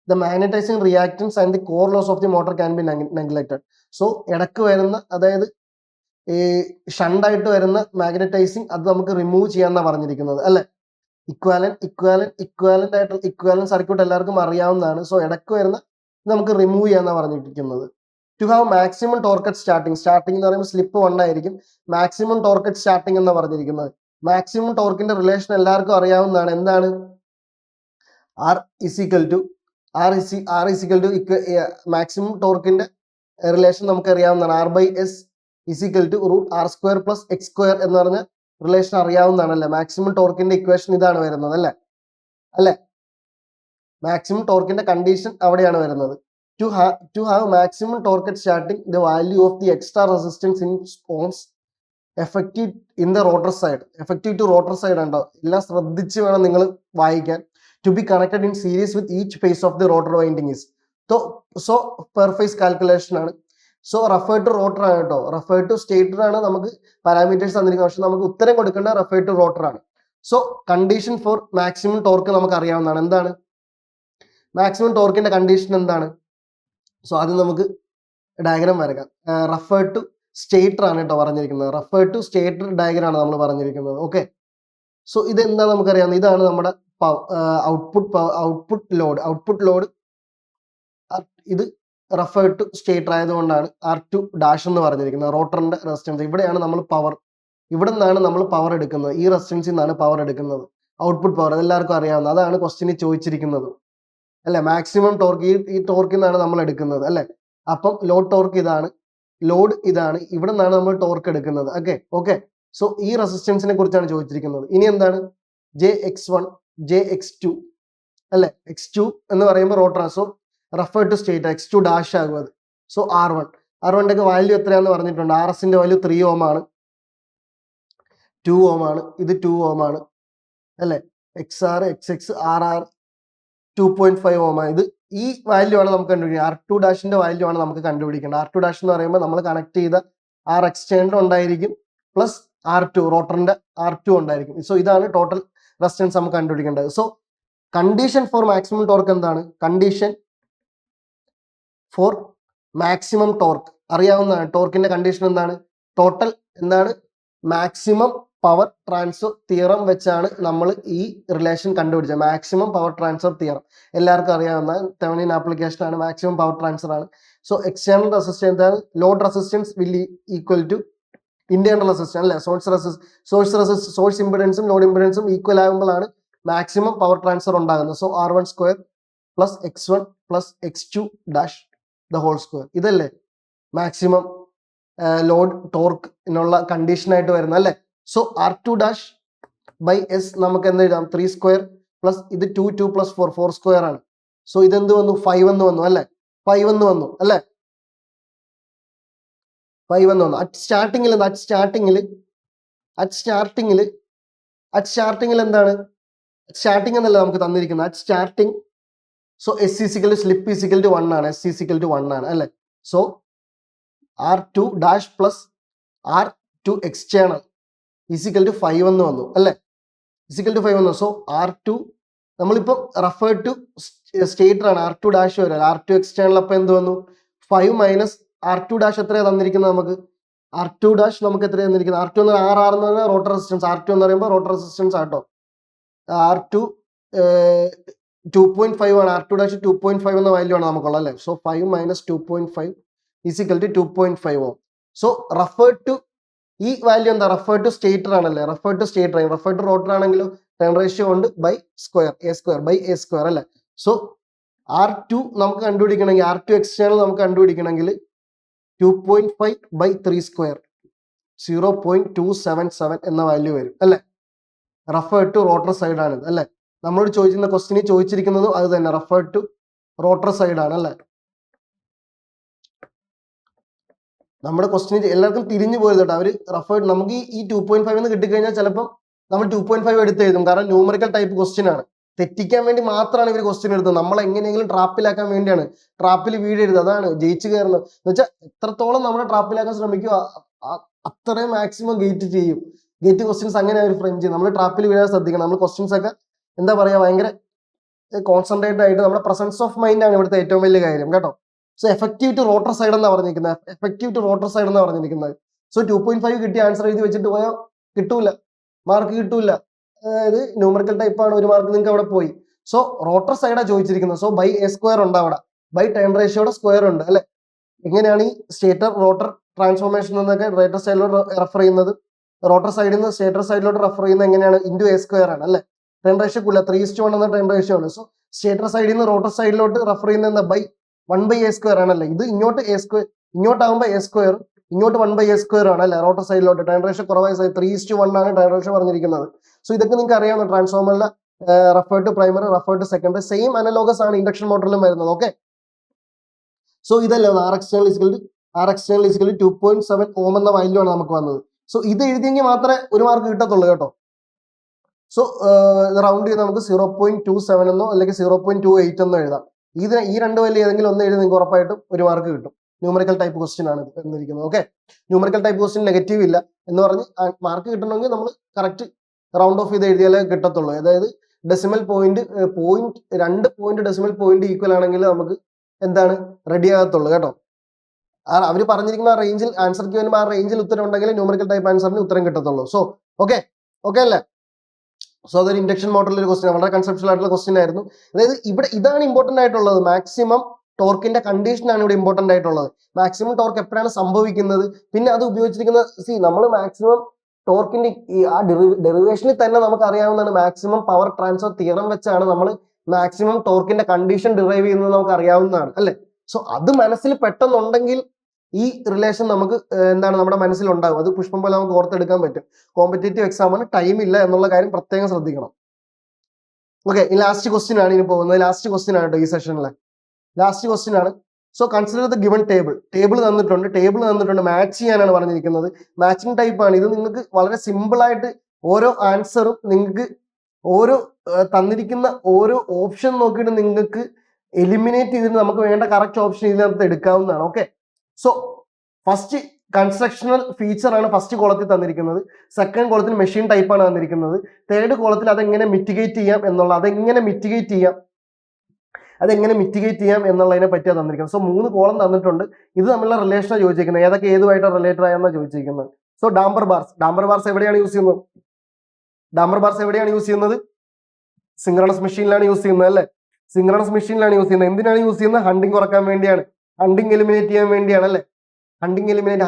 The magnetizing reactance and the core loss of the motor can be neglected. So ഇടക്ക് വരുന്ന, അതായത് ഈ shunt ആയിട്ട് വരുന്ന magnetizing, അത് നമുക്ക് റിമൂവ് ചെയ്യാന്നാണ് പറഞ്ഞിരിക്കുന്നത് അല്ലെ. ഇക്വാലന്റ് സർക്യൂട്ട് എല്ലാവർക്കും അറിയാവുന്നതാണ്. സോ ഇടക്ക് വരുന്ന നമുക്ക് റിമൂവ് ചെയ്യാന്നാണ് പറഞ്ഞിരിക്കുന്നത്. To have maximum torque at starting എന്ന് പറയുമ്പോൾ സ്ലിപ്പ് 1 ആയിരിക്കും. മാക്സിമം ടോർക്ക് അറ്റ് സ്റ്റാർട്ടിംഗ് എന്ന് പറഞ്ഞിരിക്കുന്നത്. മാക്സിമം ടോർക്കിന്റെ റിലേഷൻ എല്ലാവർക്കും അറിയാവുന്നതാണ്. എന്താണ്? R is equal to maximum ടോർക്കിന്റെ റിലേഷൻ നമുക്ക് അറിയാവുന്നതാണ്. R/S is equal to √R² + X² എന്ന് പറഞ്ഞ റിലേഷൻ അറിയാവുന്നതാണല്ലേ. മാക്സിമം ടോർക്കിന്റെ ഇക്വേഷൻ ഇതാണ് വരുന്നത് അല്ലെ. മാക്സിമം ടോർക്കിന്റെ കണ്ടീഷൻ അവിടെയാണ് വരുന്നത്. To have maximum torque at starting, the value of the extra resistance in ohms effective in the rotor side, effective to rotor side ഉണ്ടോ എല്ലാം ശ്രദ്ധിച്ച് വേണം നിങ്ങൾ വായിക്കാൻ. To be connected in series with each phase of the rotor winding is. So per phase calculation ആണ്. So referred to rotor ആണ് കേട്ടോ. Referred to stator ആണ് നമുക്ക് പാരാമീറ്റേഴ്സ് തന്നിരിക്കുന്നത്, പക്ഷെ നമുക്ക് ഉത്തരം കൊടുക്കേണ്ട റെഫേർഡ് ടു റോട്ടർ ആണ്. So condition for maximum torque നമുക്ക് അറിയാവുന്നതാണ്. എന്താണ് മാക്സിമം ടോർക്കിന്റെ കണ്ടീഷൻ എന്താണ്? സോ അത് നമുക്ക് ഡയഗ്രാം വരക്കാം. റെഫേർഡ് ടു സ്റ്റേറ്റർ ആണ് കേട്ടോ പറഞ്ഞിരിക്കുന്നത്. റെഫേർഡ് ടു സ്റ്റേറ്റർ ഡയഗ്രാം ആണ് നമ്മൾ പറഞ്ഞിരിക്കുന്നത്. ഓക്കെ, സോ ഇതെന്താ നമുക്കറിയാം. ഇതാണ് നമ്മുടെ ഔട്ട്പുട്ട് ലോഡ്. ഇത് റെഫേർഡ് ടു സ്റ്റേറ്റർ ആയതുകൊണ്ടാണ് R2' എന്ന് പറഞ്ഞിരിക്കുന്നത്. റോട്ടറിന്റെ റെസിസ്റ്റൻസ് ഇവിടെയാണ് നമ്മൾ പവർ, ഇവിടെ നിന്നാണ് നമ്മൾ പവർ എടുക്കുന്നത്. ഈ റെസിസ്റ്റൻസിൽ നിന്നാണ് പവർ എടുക്കുന്നത്. ഔട്ട്പുട്ട് പവർ അതെല്ലാവർക്കും അറിയാവുന്ന, അതാണ് ക്വസ്റ്റ്യനിൽ ചോദിച്ചിരിക്കുന്നത് അല്ലെ. മാക്സിമം ടോർക്ക് ഈ ടോർക്കിൽ നിന്നാണ് നമ്മൾ എടുക്കുന്നത് അല്ലെ. അപ്പം ലോഡ് ടോർക്ക് ഇതാണ്, ലോഡ് ഇതാണ്, ഇവിടെ നിന്നാണ് നമ്മൾ ടോർക്ക് എടുക്കുന്നത്. ഓക്കെ. സോ ഈ റെസിസ്റ്റൻസിനെ കുറിച്ചാണ് ചോദിച്ചിരിക്കുന്നത്. ഇനി എന്താണ് Jx1 Jx2 അല്ലെ. x2 എന്ന് പറയുമ്പോൾ rotor, so refer to state x2 dash ആകും അത്. സോ R1 ഒക്കെ വാല്യൂ എത്രയാന്ന് പറഞ്ഞിട്ടുണ്ട്. RSന്റെ വാല്യൂ 3 ഓം ആണ്, 2 ഓം ആണ്, ഇത് 2 ഓം ആണ് അല്ലെ. XR XX RR 2.5 ഓം ആണ്. ഇത് ഈ വാല്യൂ ആണ് നമുക്ക് കണ്ടുപിടിക്കുക. R2 ഡാഷിന്റെ വാല്യൂ ആണ് നമുക്ക് കണ്ടുപിടിക്കേണ്ടത്. R2 ഡാഷ് എന്ന് പറയുമ്പോൾ നമ്മൾ കണക്ട് ചെയ്ത R എക്സ്റ്റേണർ ഉണ്ടായിരിക്കും പ്ലസ് R2 റോട്ടറിന്റെ R2 ഉണ്ടായിരിക്കും. സോ ഇതാണ് ടോട്ടൽ റെസിസ്റ്റൻസ് നമുക്ക് കണ്ടുപിടിക്കേണ്ടത്. So condition for maximum torque എന്താണ്? കണ്ടീഷൻ ഫോർ മാക്സിമം ടോർക്ക് അറിയാവുന്നതാണ്. ടോർക്കിന്റെ കണ്ടീഷൻ എന്താണ്? ടോട്ടൽ എന്താണ്? മാക്സിമം പവർ ട്രാൻസ്ഫർ തിയറം വെച്ചാണ് നമ്മൾ ഈ റിലേഷൻ കണ്ടുപിടിച്ചത്. മാക്സിമം പവർ ട്രാൻസ്ഫർ തിയറം എല്ലാവർക്കും അറിയാവുന്ന തെവനിൻ ആപ്ലിക്കേഷൻ ആണ്. മാക്സിമം പവർ ട്രാൻസ്ഫർ ആണ്. So external resistance load resistance will equal to internal resistance അല്ലെ. സോഴ്സ് ഇമ്പിഡൻസും ലോഡ് ഇമ്പിഡൻസും ഈക്വൽ ആകുമ്പോഴാണ് മാക്സിമം പവർ ട്രാൻസ്ഫർ ഉണ്ടാകുന്നത്. So R1 square plus X1 plus X2 dash the whole square. ഇതല്ലേ maximum load ടോർക്കിനുള്ള കണ്ടീഷനായിട്ട് വരുന്നത് അല്ലെ. So R2 dash by S നമുക്ക് എന്ത് എഴുതാം? 3 സ്ക്വയർ പ്ലസ് ഇത് 2 പ്ലസ് 4 സ്ക്വയർ ആണ്. സോ ഇതെന്ത് വന്നു? 5 എന്ന് വന്നു അല്ലെ. 5 എന്ന് വന്നു അല്ലെ. 5 എന്ന് വന്നു. അറ്റ് സ്റ്റാർട്ടിങ്ങിൽ എന്താണ്? സ്റ്റാർട്ടിങ് എന്നല്ല നമുക്ക് തന്നിരിക്കുന്നത്. At starting so S slip is equal to 1 ആണ്. S ഈസിക്കൽ ടു 1 ആണ് അല്ലെ. So R2 dash plus R2 external is equal to 5 എന്ന് വന്നു അല്ലെ. ഈസിക്കൽ ടു 5 വന്നു. സോ R2 നമ്മളിപ്പോൾ റെഫർ ടു സ്റ്റേറ്റർ ആണ്. R2 ഡാഷ് വരും. R2 എക്സ്റ്റേണൽ അപ്പം എന്ത് വന്നു? 5 മൈനസ് R2 ഡാഷ് എത്രയാണ് തന്നിരിക്കുന്നത് നമുക്ക്? R2 ഡാഷ് നമുക്ക് എത്രയാണ് തന്നിരിക്കുന്നത്? R2 എന്ന് പറഞ്ഞാൽ എന്ന് പറഞ്ഞാൽ റോട്ടർ റെസിസ്റ്റൻസ്. R2 എന്ന് പറയുമ്പോൾ റോട്ടർ റെസിസ്റ്റൻസ് ആട്ടോ. R2 2.5 ആണ്. R2 ഡാഷ് 2.5 എന്ന വാല്യൂ ആണ് നമുക്കുള്ളത് അല്ലേ. So 5 minus 2.5 is equal to 2.5 ohm. So refer to ഈ വാല്യൂ എന്താ? റെഫർ ടു സ്റ്റേറ്റർ ആണല്ലേ. Refer to stator. Refer to rotor ആണെങ്കിലും ടേൺ റേഷ്യോ ഉണ്ട് ബൈ സ്ക്വയർ A സ്ക്വയർ അല്ലേ. സോ R2 നമുക്ക് കണ്ടുപിടിക്കണമെങ്കിൽ R2 എക്സ്റ്റേണൽ നമുക്ക് കണ്ടുപിടിക്കണമെങ്കിൽ 2.5 ബൈ 3 സ്ക്വയർ 0.277 എന്ന വാല്യൂ വരും അല്ലെ. റെഫർ ടു റോട്ടർ സൈഡ് ആണ് അല്ലെ. നമ്മളോട് ചോദിക്കുന്ന ക്വസ്റ്റിന് ചോദിച്ചിരിക്കുന്നതും അത് തന്നെ. റെഫർ ടു റോട്ടർ സൈഡ് ആണ് അല്ലെ. നമ്മുടെ ക്വസ്റ്റിന് എല്ലാവർക്കും തിരിഞ്ഞു പോയത് കേട്ടോ. അവർ റെഫർ നമുക്ക് ഈ 2.5 എന്ന് കിട്ടിക്കഴിഞ്ഞാൽ ചിലപ്പോൾ നമ്മൾ 2.5 എടുത്ത് എഴുതും. കാരണം ന്യൂമറിക്കൽ ടൈപ്പ് ക്വസ്റ്റ്യൻ ആണ്. തെറ്റിക്കാൻ വേണ്ടി മാത്രമാണ് ഇവർ ക്വസ്റ്റ്യൻ എടുത്തത്. നമ്മൾ എങ്ങനെയെങ്കിലും ട്രാപ്പിലാക്കാൻ വേണ്ടിയാണ്. ട്രാപ്പിൽ വീഴരുത്, അതാണ് ജയിച്ചു കയറുന്നത് എന്ന് വെച്ചാൽ എത്രത്തോളം നമ്മളെ ട്രാപ്പിലാക്കാൻ ശ്രമിക്കുക അത്രയും മാക്സിമം ഗേറ്റ് ചെയ്യും. ഗേറ്റ് ക്വസ്റ്റ്യൻസ് അങ്ങനെ അവർ ഫ്രെയിം ചെയ്യും. നമ്മൾ ട്രാപ്പിൽ വീഴാൻ ശ്രദ്ധിക്കണം. നമ്മൾ ക്വസ്റ്റ്യൻസ് ഒക്കെ എന്താ പറയാ ഭയങ്കര കോൺസെൻട്രേറ്റ് ആയിട്ട് നമ്മുടെ പ്രസൻസ് ഓഫ് മൈൻഡ് ആണ് ഇവിടുത്തെ ഏറ്റവും വലിയ കാര്യം കേട്ടോ. So effective to rotor side എന്നാണ് പറഞ്ഞിരിക്കുന്നത്. സോ 2.5 കിട്ടിയ ആൻസർ എഴുതി വെച്ചിട്ട് പോയാൽ കിട്ടൂല, മാർക്ക് കിട്ടൂല. അതായത് ന്യൂമറിക്കൽ ടൈപ്പ് ആണ്, ഒരു മാർക്ക് നിങ്ങൾക്ക് അവിടെ പോയി. സോ റോട്ടർ സൈഡാണ് ചോദിച്ചിരിക്കുന്നത്. സോ ബൈ A സ്ക്വയർ ഉണ്ട് അവിടെ, ബൈ ടേൺ റേഷ്യോയുടെ സ്ക്വയർ ഉണ്ട് അല്ലെ. എങ്ങനെയാണ് ഈ സ്റ്റേറ്റർ റോട്ടർ ട്രാൻസ്ഫോർമേഷൻ എന്നൊക്കെ റേറ്റർ സൈഡിലോട്ട് റെഫർ ചെയ്യുന്നത്? റോട്ടർ സൈഡിൽ നിന്ന് സ്റ്റേറ്റർ സൈഡിലോട്ട് റെഫർ ചെയ്യുന്നത് എങ്ങനെയാണ്? ഇൻറ്റു A സ്ക്വയർ ആണ് അല്ലെ. ടേൺ റേഷ്യോ കൂല്ല, 3:1 എന്ന ടേൺ റേഷ്യോ ആണ്. സോ സ്റ്റേറ്റർ സൈഡിൽ നിന്ന് റോട്ടർ സൈഡിലോട്ട് റെഫർ ചെയ്യുന്ന ബൈ 1/A സ്ക്വയർ ആണല്ലേ. ഇത് ഇങ്ങോട്ട് A സ്ക്വയർ, ഇങ്ങോട്ടാകുമ്പോൾ A സ്ക്വയർ, ഇങ്ങോട്ട് 1/A സ്ക്വയർ ആണ് അല്ലെ. റോട്ടർ സൈഡിലോട്ട് ടേൺ റേഷ്യോ കുറവായ 3:1 ആണ് ടേൺ റേഷ്യോ പറഞ്ഞിരിക്കുന്നത്. സോ ഇതൊക്കെ നിങ്ങൾക്ക് അറിയാവുന്ന ട്രാൻസ്ഫോമറിലെ refer to primary, refer to secondary, same analogous ആണ് ഇൻഡക്ഷൻ മോട്ടറിലും വരുന്നത്. ഓക്കെ. സോ ഇതല്ലേ R external equal to 2.7 ohm എന്ന വാല്യൂ ആണ് നമുക്ക് വന്നത്. സോ ഇത് എഴുതിയെങ്കിൽ മാത്രമേ ഒരു മാർക്ക് കിട്ടത്തുള്ളൂ കേട്ടോ. സോ റൗണ്ട് ചെയ്ത് നമുക്ക് 0.27 എന്നോ അല്ലെങ്കിൽ 0.28 എന്നോ എഴുതാം. ഈ രണ്ട് വാല്യൂ ഏതെങ്കിലും ഒന്ന് എഴുതി നിങ്ങൾക്ക് ഉറപ്പായിട്ടും ഒരു മാർക്ക് കിട്ടും. ന്യൂമറിക്കൽ ടൈപ്പ് ക്വസ്റ്റ്യൻ ആണ് എന്നിരിക്കുന്നത്. Okay. Numerical type question negative ഇല്ല എന്ന് പറഞ്ഞ് മാർക്ക് കിട്ടണമെങ്കിൽ നമ്മൾ കറക്റ്റ് റൗണ്ട് ഓഫ് ചെയ്ത് എഴുതിയാലേ കിട്ടത്തുള്ളൂ. അതായത് decimal point 2 decimal point equal ആണെങ്കിൽ നമുക്ക് എന്താണ് റെഡി ആകത്തുള്ളൂ കേട്ടോ. അവർ പറഞ്ഞിരിക്കുന്ന ആ റേഞ്ചിൽ ആൻസർക്ക് വരുമ്പോൾ ആ റേഞ്ചിൽ ഉത്തരം ഉണ്ടെങ്കിൽ ന്യൂമറിക്കൽ ടൈപ്പ് ആൻസറിന് ഉത്തരം കിട്ടത്തുള്ളൂ. സോ ഓക്കെ അല്ലേ. സോ അതൊരു ഇൻഡക്ഷൻ മോട്ടറിൽ ഒരു ക്വസ്റ്റ്യൻ, വളരെ കൺസെപ്ഷ്യൽ ആയിട്ടുള്ള ക്വസ്റ്റ്യൻ ആയിരുന്നു. അതായത് ഇവിടെ ഇതാണ് ഇമ്പോർട്ടന്റ് ആയിട്ടുള്ളത്. മാക്സിമം ടോർക്കിന്റെ കണ്ടീഷൻ ആണ് ഇവിടെ ഇമ്പോർട്ടന്റ് ആയിട്ടുള്ളത്. മാക്സിമം ടോർക്ക് എപ്പോഴാണ് സംഭവിക്കുന്നത്, പിന്നെ അത് ഉപയോഗിച്ചിരിക്കുന്ന നമ്മൾ മാക്സിമം ടോർക്കിന്റെ ഈ ആ ഡെറിവേഷനിൽ തന്നെ നമുക്ക് അറിയാവുന്നതാണ് മാക്സിമം പവർ ട്രാൻസ്ഫർ തിയറം വെച്ചാണ് നമ്മൾ മാക്സിമം ടോർക്കിന്റെ കണ്ടീഷൻ ഡിറൈവ് ചെയ്യുന്നത് നമുക്ക് അറിയാവുന്നതാണ് അല്ലെ. സോ അത് മനസ്സിൽ പെട്ടെന്നുണ്ടെങ്കിൽ ഈ റിലേഷൻ നമുക്ക് എന്താണ് നമ്മുടെ മനസ്സിലുണ്ടാകും. അത് പുഷ്പം പോലെ നമുക്ക് ഓർത്തെടുക്കാൻ പറ്റും. കോമ്പറ്റേറ്റീവ് എക്സാമിന് ടൈം ഇല്ല എന്നുള്ള കാര്യം പ്രത്യേകം ശ്രദ്ധിക്കണം. ഓക്കെ, ഈ ലാസ്റ്റ് ക്വസ്റ്റ്യൻ ആണ് ഇനി പോകുന്നത്. ലാസ്റ്റ് ക്വസ്റ്റ്യൻ ആണ് കേട്ടോ ഈ സെഷനിലെ ലാസ്റ്റ് ക്വസ്റ്റ്യൻ ആണ്. So consider the given table തന്നിട്ടുണ്ട് മാച്ച് ചെയ്യാനാണ് പറഞ്ഞിരിക്കുന്നത്. മാച്ചിങ് ടൈപ്പ് ആണ് ഇത്. നിങ്ങൾക്ക് വളരെ സിമ്പിൾ ആയിട്ട് ഓരോ ആൻസറും നിങ്ങൾക്ക് ഓരോ തന്നിരിക്കുന്ന ഓരോ ഓപ്ഷൻ നോക്കിയിട്ട് നിങ്ങൾക്ക് എലിമിനേറ്റ് ചെയ്തിട്ട് നമുക്ക് വേണ്ട കറക്റ്റ് ഓപ്ഷൻ ഇതിനകത്ത് എടുക്കാവുന്നതാണ്. Okay, so first constructional feature ആണ് ഫസ്റ്റ് കോളത്തിൽ തന്നിരിക്കുന്നത്. സെക്കൻഡ് കോളത്തിൽ മെഷീൻ ടൈപ്പ് ആണ് തന്നിരിക്കുന്നത്. തേർഡ് കോളത്തിൽ അതെങ്ങനെ മിറ്റിഗേറ്റ് ചെയ്യാം അതെങ്ങനെ മിറ്റിഗേറ്റ് ചെയ്യാം എന്നുള്ളതിനെ പറ്റിയാണ് തന്നിരിക്കുന്നത്. സോ 3 കോളം തന്നിട്ടുണ്ട്. ഇത് തമ്മിലുള്ള റിലേഷനാണ് ചോദിച്ചിരിക്കുന്നത്. ഏതൊക്കെ ഏതുമായിട്ട് റിലേറ്റഡ് ആയെന്നാണ് ചോദിച്ചിരിക്കുന്നത്. സോ ഡാംബർ ബാർസ് എവിടെയാണ് യൂസ് ചെയ്യുന്നത്? സിങ്ക്രണസ് മെഷീനിലാണ് യൂസ് ചെയ്യുന്നത് അല്ലെ. എന്തിനാണ് യൂസ് ചെയ്യുന്നത്? ഹണ്ടിങ് കുറക്കാൻ വേണ്ടിയാണ്, ഹണ്ടിങ് എലിമിനേറ്റ് ചെയ്യാൻ വേണ്ടിയാണ് അല്ലെ.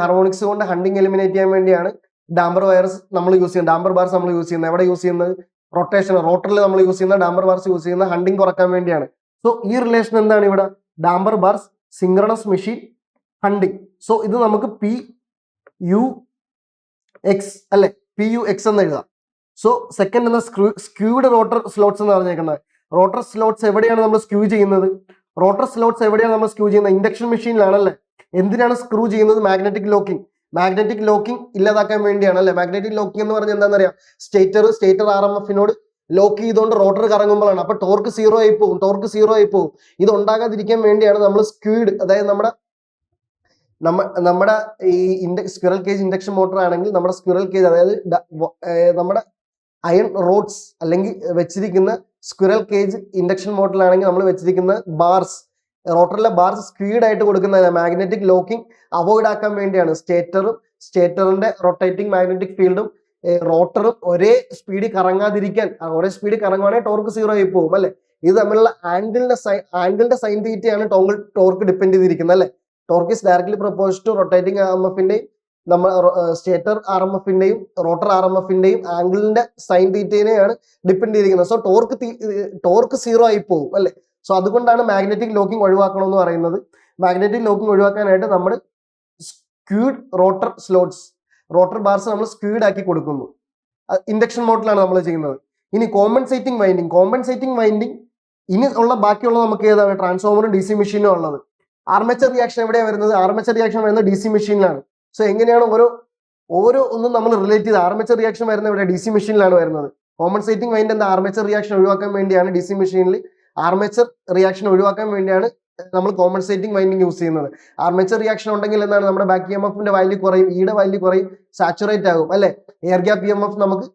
ഹാർമോണിക്സ് കൊണ്ട് ഹണ്ടിങ് എലിമിനേറ്റ് ചെയ്യാൻ വേണ്ടിയാണ് ഡാംബർ ബാർസ് നമ്മൾ യൂസ് ചെയ്യുന്നത്. എവിടെ യൂസ് ചെയ്യുന്നത്? റോട്ടറിൽ നമ്മൾ യൂസ് ചെയ്യുന്ന ഡാംബർ ബാർസ് യൂസ് ചെയ്യുന്ന ഹണ്ടിങ് കുറക്കാൻ വേണ്ടിയാണ്. സോ ഈ റിലേഷൻ എന്താണ് ഇവിടെ? Damper bars, synchronous machine, hunting. So ഇത് നമുക്ക് PUX അല്ലെ, PUX എന്ന് എഴുതാം. സോ സെക്കൻഡ് എന്ന സ്ക്യൂഡ് റോട്ടർ സ്ലോട്ട്സ് എന്ന് പറഞ്ഞേക്കുന്നത്. റോട്ടർ സ്ലോട്ട്സ് എവിടെയാണ് നമ്മൾ സ്ക്യൂ ചെയ്യുന്നത്? ഇൻഡക്ഷൻ മെഷീനിലാണല്ലേ. എന്തിനാണ് സ്ക്രൂ ചെയ്യുന്നത്? മാഗ്നറ്റിക് ലോക്കിംഗ് ഇല്ലാതാക്കാൻ വേണ്ടിയാണ് അല്ലെ. മാഗ്നറ്റിക് ലോക്കിംഗ് എന്ന് പറഞ്ഞാൽ എന്താണെന്നറിയാം? സ്റ്റേറ്റർ RMFനോട് ലോക്ക് ചെയ്തുകൊണ്ട് റോട്ടർ കറങ്ങുമ്പോഴാണ്. അപ്പൊ ടോർക്ക് സീറോ ആയി പോകും. ഇത് ഉണ്ടാകാതിരിക്കാൻ വേണ്ടിയാണ് നമ്മൾ സ്ക്യൂഡ്, അതായത് നമ്മുടെ ഈ സ്ക്വിറൽ കേജ് ഇൻഡക്ഷൻ മോട്ടോർ ആണെങ്കിൽ നമ്മുടെ സ്ക്വിറൽ കേജ്, അതായത് നമ്മുടെ അയൺ റോഡ്സ് അല്ലെങ്കിൽ വെച്ചിരിക്കുന്ന സ്ക്വിറൽ കേജ് ഇൻഡക്ഷൻ മോട്ടറിലാണെങ്കിൽ നമ്മൾ വെച്ചിരിക്കുന്ന ബാർസ്, റോട്ടറിലെ ബാർസ് സ്ക്വീഡ് ആയിട്ട് കൊടുക്കുന്ന മാഗ്നറ്റിക് ലോക്കിംഗ് അവോയ്ഡ് ആക്കാൻ വേണ്ടിയാണ്. സ്റ്റേറ്ററിന്റെ റൊട്ടേറ്റിംഗ് മാഗ്നറ്റിക് ഫീൽഡും റോട്ടറും ഒരേ സ്പീഡിൽ കറങ്ങുവാണെങ്കിൽ ടോർക്ക് സീറോ ആയി പോകും അല്ലെ. ഇത് തമ്മിലുള്ള ആംഗിളിന്റെ സൈൻ തീറ്റയാണ് ടോർക്ക് ഡിപ്പെൻഡ് ചെയ്തിരിക്കുന്നത് അല്ലെ. Torque is directly propose to rotating RMFന്റെയും സ്റ്റേറ്റർ RMFന്റെയും റോട്ടർ RMFന്റെയും ആംഗിളിന്റെ സൈൻ തീറ്റയാണ് ഡിപ്പെൻഡ് ചെയ്തിരിക്കുന്നത്. സോ ടോർക്ക് സീറോ ആയി പോകും അല്ലെ. സോ അതുകൊണ്ടാണ് മാഗ്നറ്റിക് ലോക്കിംഗ് ഒഴിവാക്കണമെന്ന് പറയുന്നത്. മാഗ്നറ്റിക് ലോക്കിംഗ് ഒഴിവാക്കാനായിട്ട് നമ്മൾ സ്ക്യൂഡ് റോട്ടർ ബാർസ് നമ്മൾ സ്ക്യൂഡ് ആക്കി കൊടുക്കുന്നു. ഇൻഡക്ഷൻ മോട്ടറിലാണ് നമ്മൾ ചെയ്യുന്നത്. ഇനി കോമ്പൻസേറ്റിംഗ് വൈൻഡിങ് ഇനി ഉള്ള ബാക്കിയുള്ള നമുക്ക് ഏതാണ്? ട്രാൻസ്ഫോമറും DC മെഷീനും ഉള്ളത്. ആർമേച്ചർ റിയാക്ഷൻ എവിടെയാണ് വരുന്നത്? DC മെഷീനിലാണ്. സോ എങ്ങനെയാണ് ഓരോ ഒന്നും നമ്മൾ റിലേറ്റ് ചെയ്ത് ആർമേച്ചർ റിയാക്ഷൻ വരുന്നത് ഇവിടെ DC മെഷീനിലാണ് വരുന്നത്. കോമ്പൻസേറ്റിംഗ് വൈൻഡ് എന്താ? ആർമേച്ചർ റിയാക്ഷൻ ഒഴിവാക്കാൻ വേണ്ടിയാണ് DC മെഷീനിൽ ആർമേച്ചർ റിയാക്ഷൻ ഒഴിവാക്കാൻ വേണ്ടിയാണ് നമ്മൾ കോമ്പൻസേറ്റിംഗ് വൈൻഡിങ് യൂസ് ചെയ്യുന്നത്. ആർമേച്ചർ റിയാക്ഷൻ ഉണ്ടെങ്കിൽ എന്താണ്? നമ്മുടെ ബാക്ക് EMFന്റെ വാല്യൂ കുറയും, യുടെ വാല്യൂ കുറയും, സാച്ചുറേറ്റ് ആകും അല്ലെ. എയർ ഗ്യാപ്പ് EMF നമുക്ക്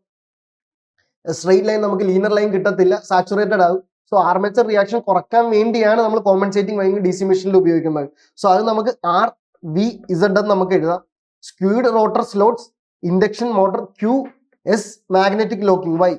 സ്ട്രെയിറ്റ് ലൈൻ, നമുക്ക് ലീനർ ലൈൻ കിട്ടത്തില്ല, സാച്ചുറേറ്റഡ് ആകും. സോ ആർമേച്ചർ റിയാക്ഷൻ കുറക്കാൻ വേണ്ടിയാണ് നമ്മൾ കോമ്പൻസേറ്റിംഗ് വൈൻഡിങ് DC മെഷീനിൽ ഉപയോഗിക്കുന്നത്. സോ അത് നമുക്ക് RVZ എന്ന് നമുക്ക് എഴുതാം. Squid rotor slots, induction motor, QS magnetic locking, Y.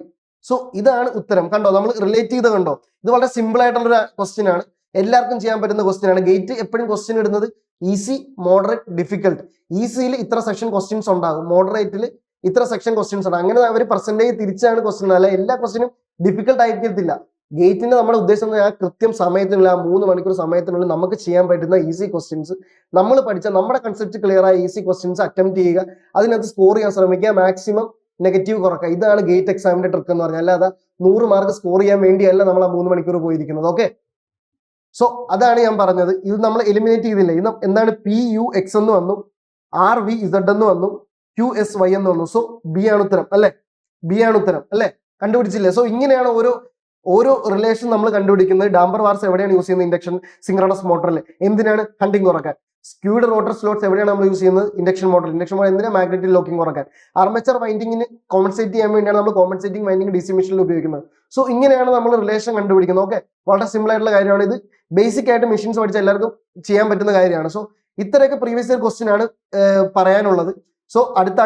So ഇതാണ് ഉത്തരം. കണ്ടോ, നമ്മൾ റിലേറ്റ് ചെയ്ത് കണ്ടോ? ഇത് വളരെ സിമ്പിൾ ആയിട്ടുള്ള ക്വസ്റ്റ്യൻ ആണ്, എല്ലാവർക്കും ചെയ്യാൻ പറ്റുന്ന ക്വസ്റ്റ്യൻ ആണ്. ഗേറ്റ് എപ്പോഴും ക്വസ്റ്റ്യൻ ഇടുന്നത് ഈസി, മോഡറേറ്റ്, ഡിഫിക്കൽട്ട്. ഈസിയിൽ ഇത്ര സെക്ഷൻ ക്വസ്റ്റ്യൻസ് ഉണ്ടാകും, മോഡറേറ്റിൽ ഇത്ര സെക്ഷൻ ക്വസ്റ്റ്യൻസ് ഉണ്ട്. അങ്ങനെ അവർ പെർസെന്റേജ് തിരിച്ചാണ് ക്വസ്റ്റ്യൻ, അല്ല എല്ലാ ക്വസ്റ്റ്യനും ഡിഫിക്കൽട്ട് ആയിരിക്കത്തില്ല. ഗേറ്റിന്റെ നമ്മുടെ ഉദ്ദേശം ആ കൃത്യം സമയത്തിനുള്ള 3 മണിക്കൂർ സമയത്തിനുള്ളിൽ നമുക്ക് ചെയ്യാൻ പറ്റുന്ന ഈസി ക്വസ്റ്റ്യൻസ്, നമ്മൾ പഠിച്ച നമ്മുടെ കൺസെപ്റ്റ് ക്ലിയർ ആയ ഈസി ക്വസ്റ്റ്യൻസ് അറ്റംപ്റ്റ് ചെയ്യുക, അതിനകത്ത് സ്കോർ ചെയ്യാൻ ശ്രമിക്കുക, മാക്സിമം നെഗറ്റീവ് കുറക്കുക. ഇതാണ് ഗേറ്റ് എക്സാമിന്റെ ട്രിക്ക് എന്ന് പറഞ്ഞാൽ. അല്ലാതെ 100 മാർക്ക് സ്കോർ ചെയ്യാൻ വേണ്ടിയല്ല നമ്മൾ ആ 3 മണിക്കൂർ പോയിരിക്കുന്നത്. ഓക്കെ, സോ അതാണ് ഞാൻ പറഞ്ഞത്. ഇത് നമ്മൾ എലിമിനേറ്റ് ചെയ്തില്ല. ഇത് എന്താണ്? PUX എന്ന് വന്നു, RVZ എന്ന് വന്നു, QSY എന്ന് വന്നു. സോ B ആണ് ഉത്തരം അല്ലെ. കണ്ടുപിടിച്ചില്ലേ? സോ ഇങ്ങനെയാണ് ഓരോ റിലേഷൻ നമ്മൾ കണ്ടുപിടിക്കുന്നത്. ഡാംബർ ബാർസ് എവിടെയാണ് യൂസ് ചെയ്യുന്നത്? ഇൻഡക്ഷൻ സിങ്ക്രണസ് മോട്ടറിൽ. എന്തിനാണ്? ഹണ്ടിങ് കുറക്കാൻ. സ്ക്യൂഡ് റോട്ടർ സ്ലോട്ട്സ് എവിടെയാണ് നമ്മൾ യൂസ് ചെയ്യുന്നത്? ഇൻഡക്ഷൻ മോട്ടർ എന്തിനാണ്? മാഗ്നറ്റിക് ലോക്കിംഗ് കുറക്കാൻ. ആർമേച്ചർ വൈൻഡിങ്ങിന് കോമ്പൻസേറ്റ് ചെയ്യാൻ വേണ്ടിയാണ് നമ്മൾ കോമ്പൻസേറ്റിംഗ് വൈൻഡിങ് DC മെഷീനിൽ ഉപയോഗിക്കുന്നത്. സോ ഇങ്ങനെയാണ് നമ്മൾ റിലേഷൻ കണ്ടുപിടിക്കുന്നത്. ഓക്കെ, വളരെ സിമ്പിൾ ആയിട്ടുള്ള കാര്യമാണ് ഇത്. ബേസിക് ആയിട്ട് മെഷീൻസ് പഠിച്ച എല്ലാവർക്കും ചെയ്യാൻ പറ്റുന്ന കാര്യമാണ്. സോ ഇത്രയൊക്കെ പ്രീവിയസ് ഇയർ ക്വസ്റ്റ്യൻ ആണ് പറയാനുള്ളത്. സോ അടുത്ത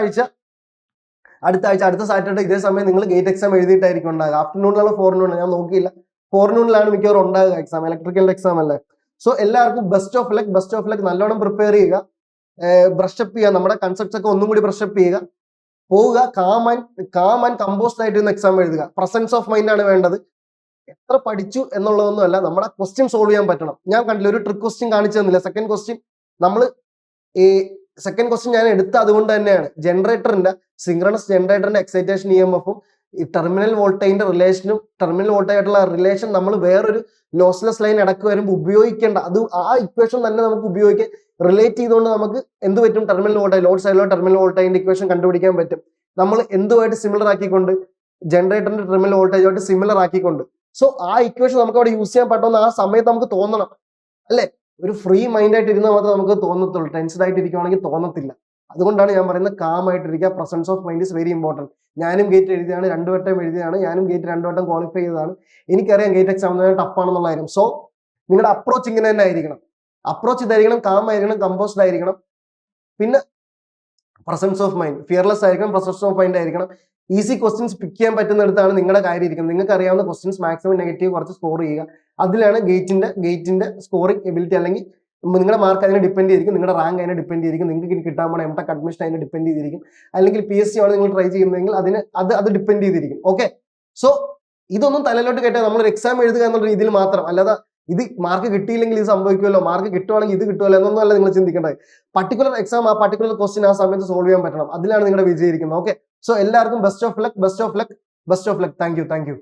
സാറ്റർഡേ ഇതേ സമയം നിങ്ങൾ ഗേറ്റ് എക്സാം എഴുതിയിട്ടായിരിക്കും ഉണ്ടാകുക. ആഫ്റ്റർനൂണിലുള്ള ഫോർനൂണിൽ ഞാൻ നോക്കിയില്ല, ഫോർനൂണിലാണ് മിക്കവാറും ഉണ്ടാകുക എക്സാം, ഇലക്ട്രിക്കൽ എക്സാം അല്ലേ. സോ എല്ലാവർക്കും ബെസ്റ്റ് ഓഫ് ലക്ക്. നല്ലോണം പ്രിപ്പയർ ചെയ്യുക, ബ്രഷപ്പ് ചെയ്യുക, നമ്മുടെ കൺസെപ്റ്റ്സ് ഒക്കെ ഒന്നും കൂടി ബ്രഷപ്പ് ചെയ്യുക. പോവുക, കാം ആൻഡ് കമ്പോസ്ഡ് ആയിട്ട് ഇന്ന് എക്സാം എഴുതുക. പ്രസൻസ് ഓഫ് മൈൻഡ് ആണ് വേണ്ടത്. എത്ര പഠിച്ചു എന്നുള്ളതൊന്നും അല്ല, നമ്മുടെ ക്വസ്റ്റ്യൻ സോൾവ് ചെയ്യാൻ പറ്റണം. ഞാൻ കണ്ടില്ല, ഒരു ട്രിക്ക് ക്വസ്റ്റ്യൻ കാണിച്ചു തന്നില്ല. സെക്കൻഡ് ക്വസ്റ്റ്യൻ നമ്മൾ ഈ സെക്കൻഡ് ക്വസ്റ്റ്യൻ ഞാൻ എടുത്ത അതുകൊണ്ട് തന്നെയാണ്. ജനറേറ്ററിന്റെ സിങ്ക്രണസ് ജനറേറ്ററിന്റെ എക്സൈറ്റേഷൻ EMF ഈ ടെർമിനൽ വോൾട്ടേജിന്റെ റിലേഷനും ടെർമിനൽ വോൾട്ടേജായിട്ടുള്ള റിലേഷൻ നമ്മൾ വേറൊരു ലോസ്ലെസ് ലൈൻ ഇടക്ക് വരുമ്പോൾ ഉപയോഗിക്കേണ്ട, അത് ആ ഇക്വേഷൻ തന്നെ നമുക്ക് ഉപയോഗിക്കാൻ റിലേറ്റ് ചെയ്തുകൊണ്ട് നമുക്ക് എന്ത് പറ്റും, ടെർമിനൽ വോൾട്ടേജ് ലോഡ് സൈഡിലോ ടെർമിനൽ വോൾട്ടേജിന്റെ ഇക്വേഷൻ കണ്ടുപിടിക്കാൻ പറ്റും. നമ്മൾ എന്തുമായിട്ട് സിമിലർ ആക്കിക്കൊണ്ട്, ജനറേറ്ററിന്റെ ടെർമിനൽ വോൾട്ടേജുമായിട്ട് സിമിലർ ആക്കിക്കൊണ്ട്. സോ ആ ഇക്വേഷൻ നമുക്ക് അവിടെ യൂസ് ചെയ്യാൻ പറ്റുമെന്ന് ആ സമയത്ത് നമുക്ക് തോന്നണം, അല്ലെ? ഒരു ഫ്രീ മൈൻഡ് ആയിട്ട് ഇരുന്നാൽ മാത്രമേ നമുക്ക് തോന്നത്തുള്ളൂ. ടെൻസ്ഡ് ആയിട്ട് ഇരിക്കുവാണെങ്കിൽ തോന്നത്തില്ല. അതുകൊണ്ടാണ് ഞാൻ പറയുന്നത് കാം ആയിട്ടിരിക്കുക. Presence of mind is very important. ഞാനും ഗേറ്റ് എഴുതിയാണ്, 2 വട്ടം എഴുതിയാണ്. ഞാനും ഗേറ്റ് 2 വട്ടം ക്വാളിഫൈ ചെയ്തതാണ്. എനിക്കറിയാം ഗേറ്റ് എക്സാം ടഫ് ആണെന്നുള്ള കാര്യം. സോ നിങ്ങളുടെ അപ്രോച്ച് ഇങ്ങനെ തന്നെ ആയിരിക്കണം. അപ്രോച്ച് ഇതായിരിക്കണം, കാം ആയിരിക്കണം, കമ്പോസ്ഡ് ആയിരിക്കണം. പിന്നെ പ്രസൻസ് ഓഫ് മൈൻഡ്, ഫിയർലെസ് ആയിരിക്കണം, പ്രസൻസ് ഓഫ് മൈൻഡ് ആയിരിക്കണം. ഈസി ക്വസ്റ്റ്യൻസ് പിക്ക് ചെയ്യാൻ പറ്റുന്നിടത്താണ് നിങ്ങളുടെ കാര്യം ഇരിക്കുന്നത്. നിങ്ങൾക്ക് അറിയാവുന്ന ക്വസ്റ്റ്യൻസ് മാക്സിമം നെഗറ്റീവ് കുറച്ച് സ്കോർ ചെയ്യുക. അതിലാണ് ഗേറ്റിന്റെ സ്കോറിംഗ് എബിലിറ്റി, അല്ലെങ്കിൽ നിങ്ങളുടെ മാർക്ക് അതിനെ ഡിപ്പെൻഡ് ചെയ്തിരിക്കും, നിങ്ങളുടെ റാങ്ക് അതിനെ ഡിപ്പെൻഡ് ചെയ്തിരിക്കും, നിങ്ങൾക്ക് കിട്ടാൻ പോണ MTech അഡ്മിഷൻ അതിനെ ഡിപ്പെൻഡ് ചെയ്തിരിക്കും, അല്ലെങ്കിൽ PSC ആണ് നിങ്ങൾ ട്രൈ ചെയ്യുന്നതെങ്കിൽ അത് ഡിപ്പെൻഡ് ചെയ്തിരിക്കും. ഓക്കെ, സോ ഇതൊന്നും തലയിലോട്ട് കേട്ടാൽ നമ്മളൊരു എക്സാം എഴുതുക എന്നുള്ള രീതിയിൽ മാത്രം, അല്ലാതെ ഇത് മാർക്ക് കിട്ടിയില്ലെങ്കിൽ ഇത് സംഭവിക്കുമല്ലോ, മാർക്ക് കിട്ടുവാണെങ്കിൽ ഇത് കിട്ടുമല്ലോ എന്നൊന്നും അല്ല നിങ്ങൾ ചിന്തിക്കേണ്ടത്. പർട്ടിക്കുലർ എക്സാം, ആ പർട്ടിക്കുലർ ക്വസ്റ്റ്യൻ ആ സമയത്ത് സോൾവ് ചെയ്യാൻ പറ്റണം. അതിലാണ് നിങ്ങളുടെ വിജയിക്കുന്നത്. ഓക്കെ, സോ എല്ലാവർക്കും best of luck. Thank you.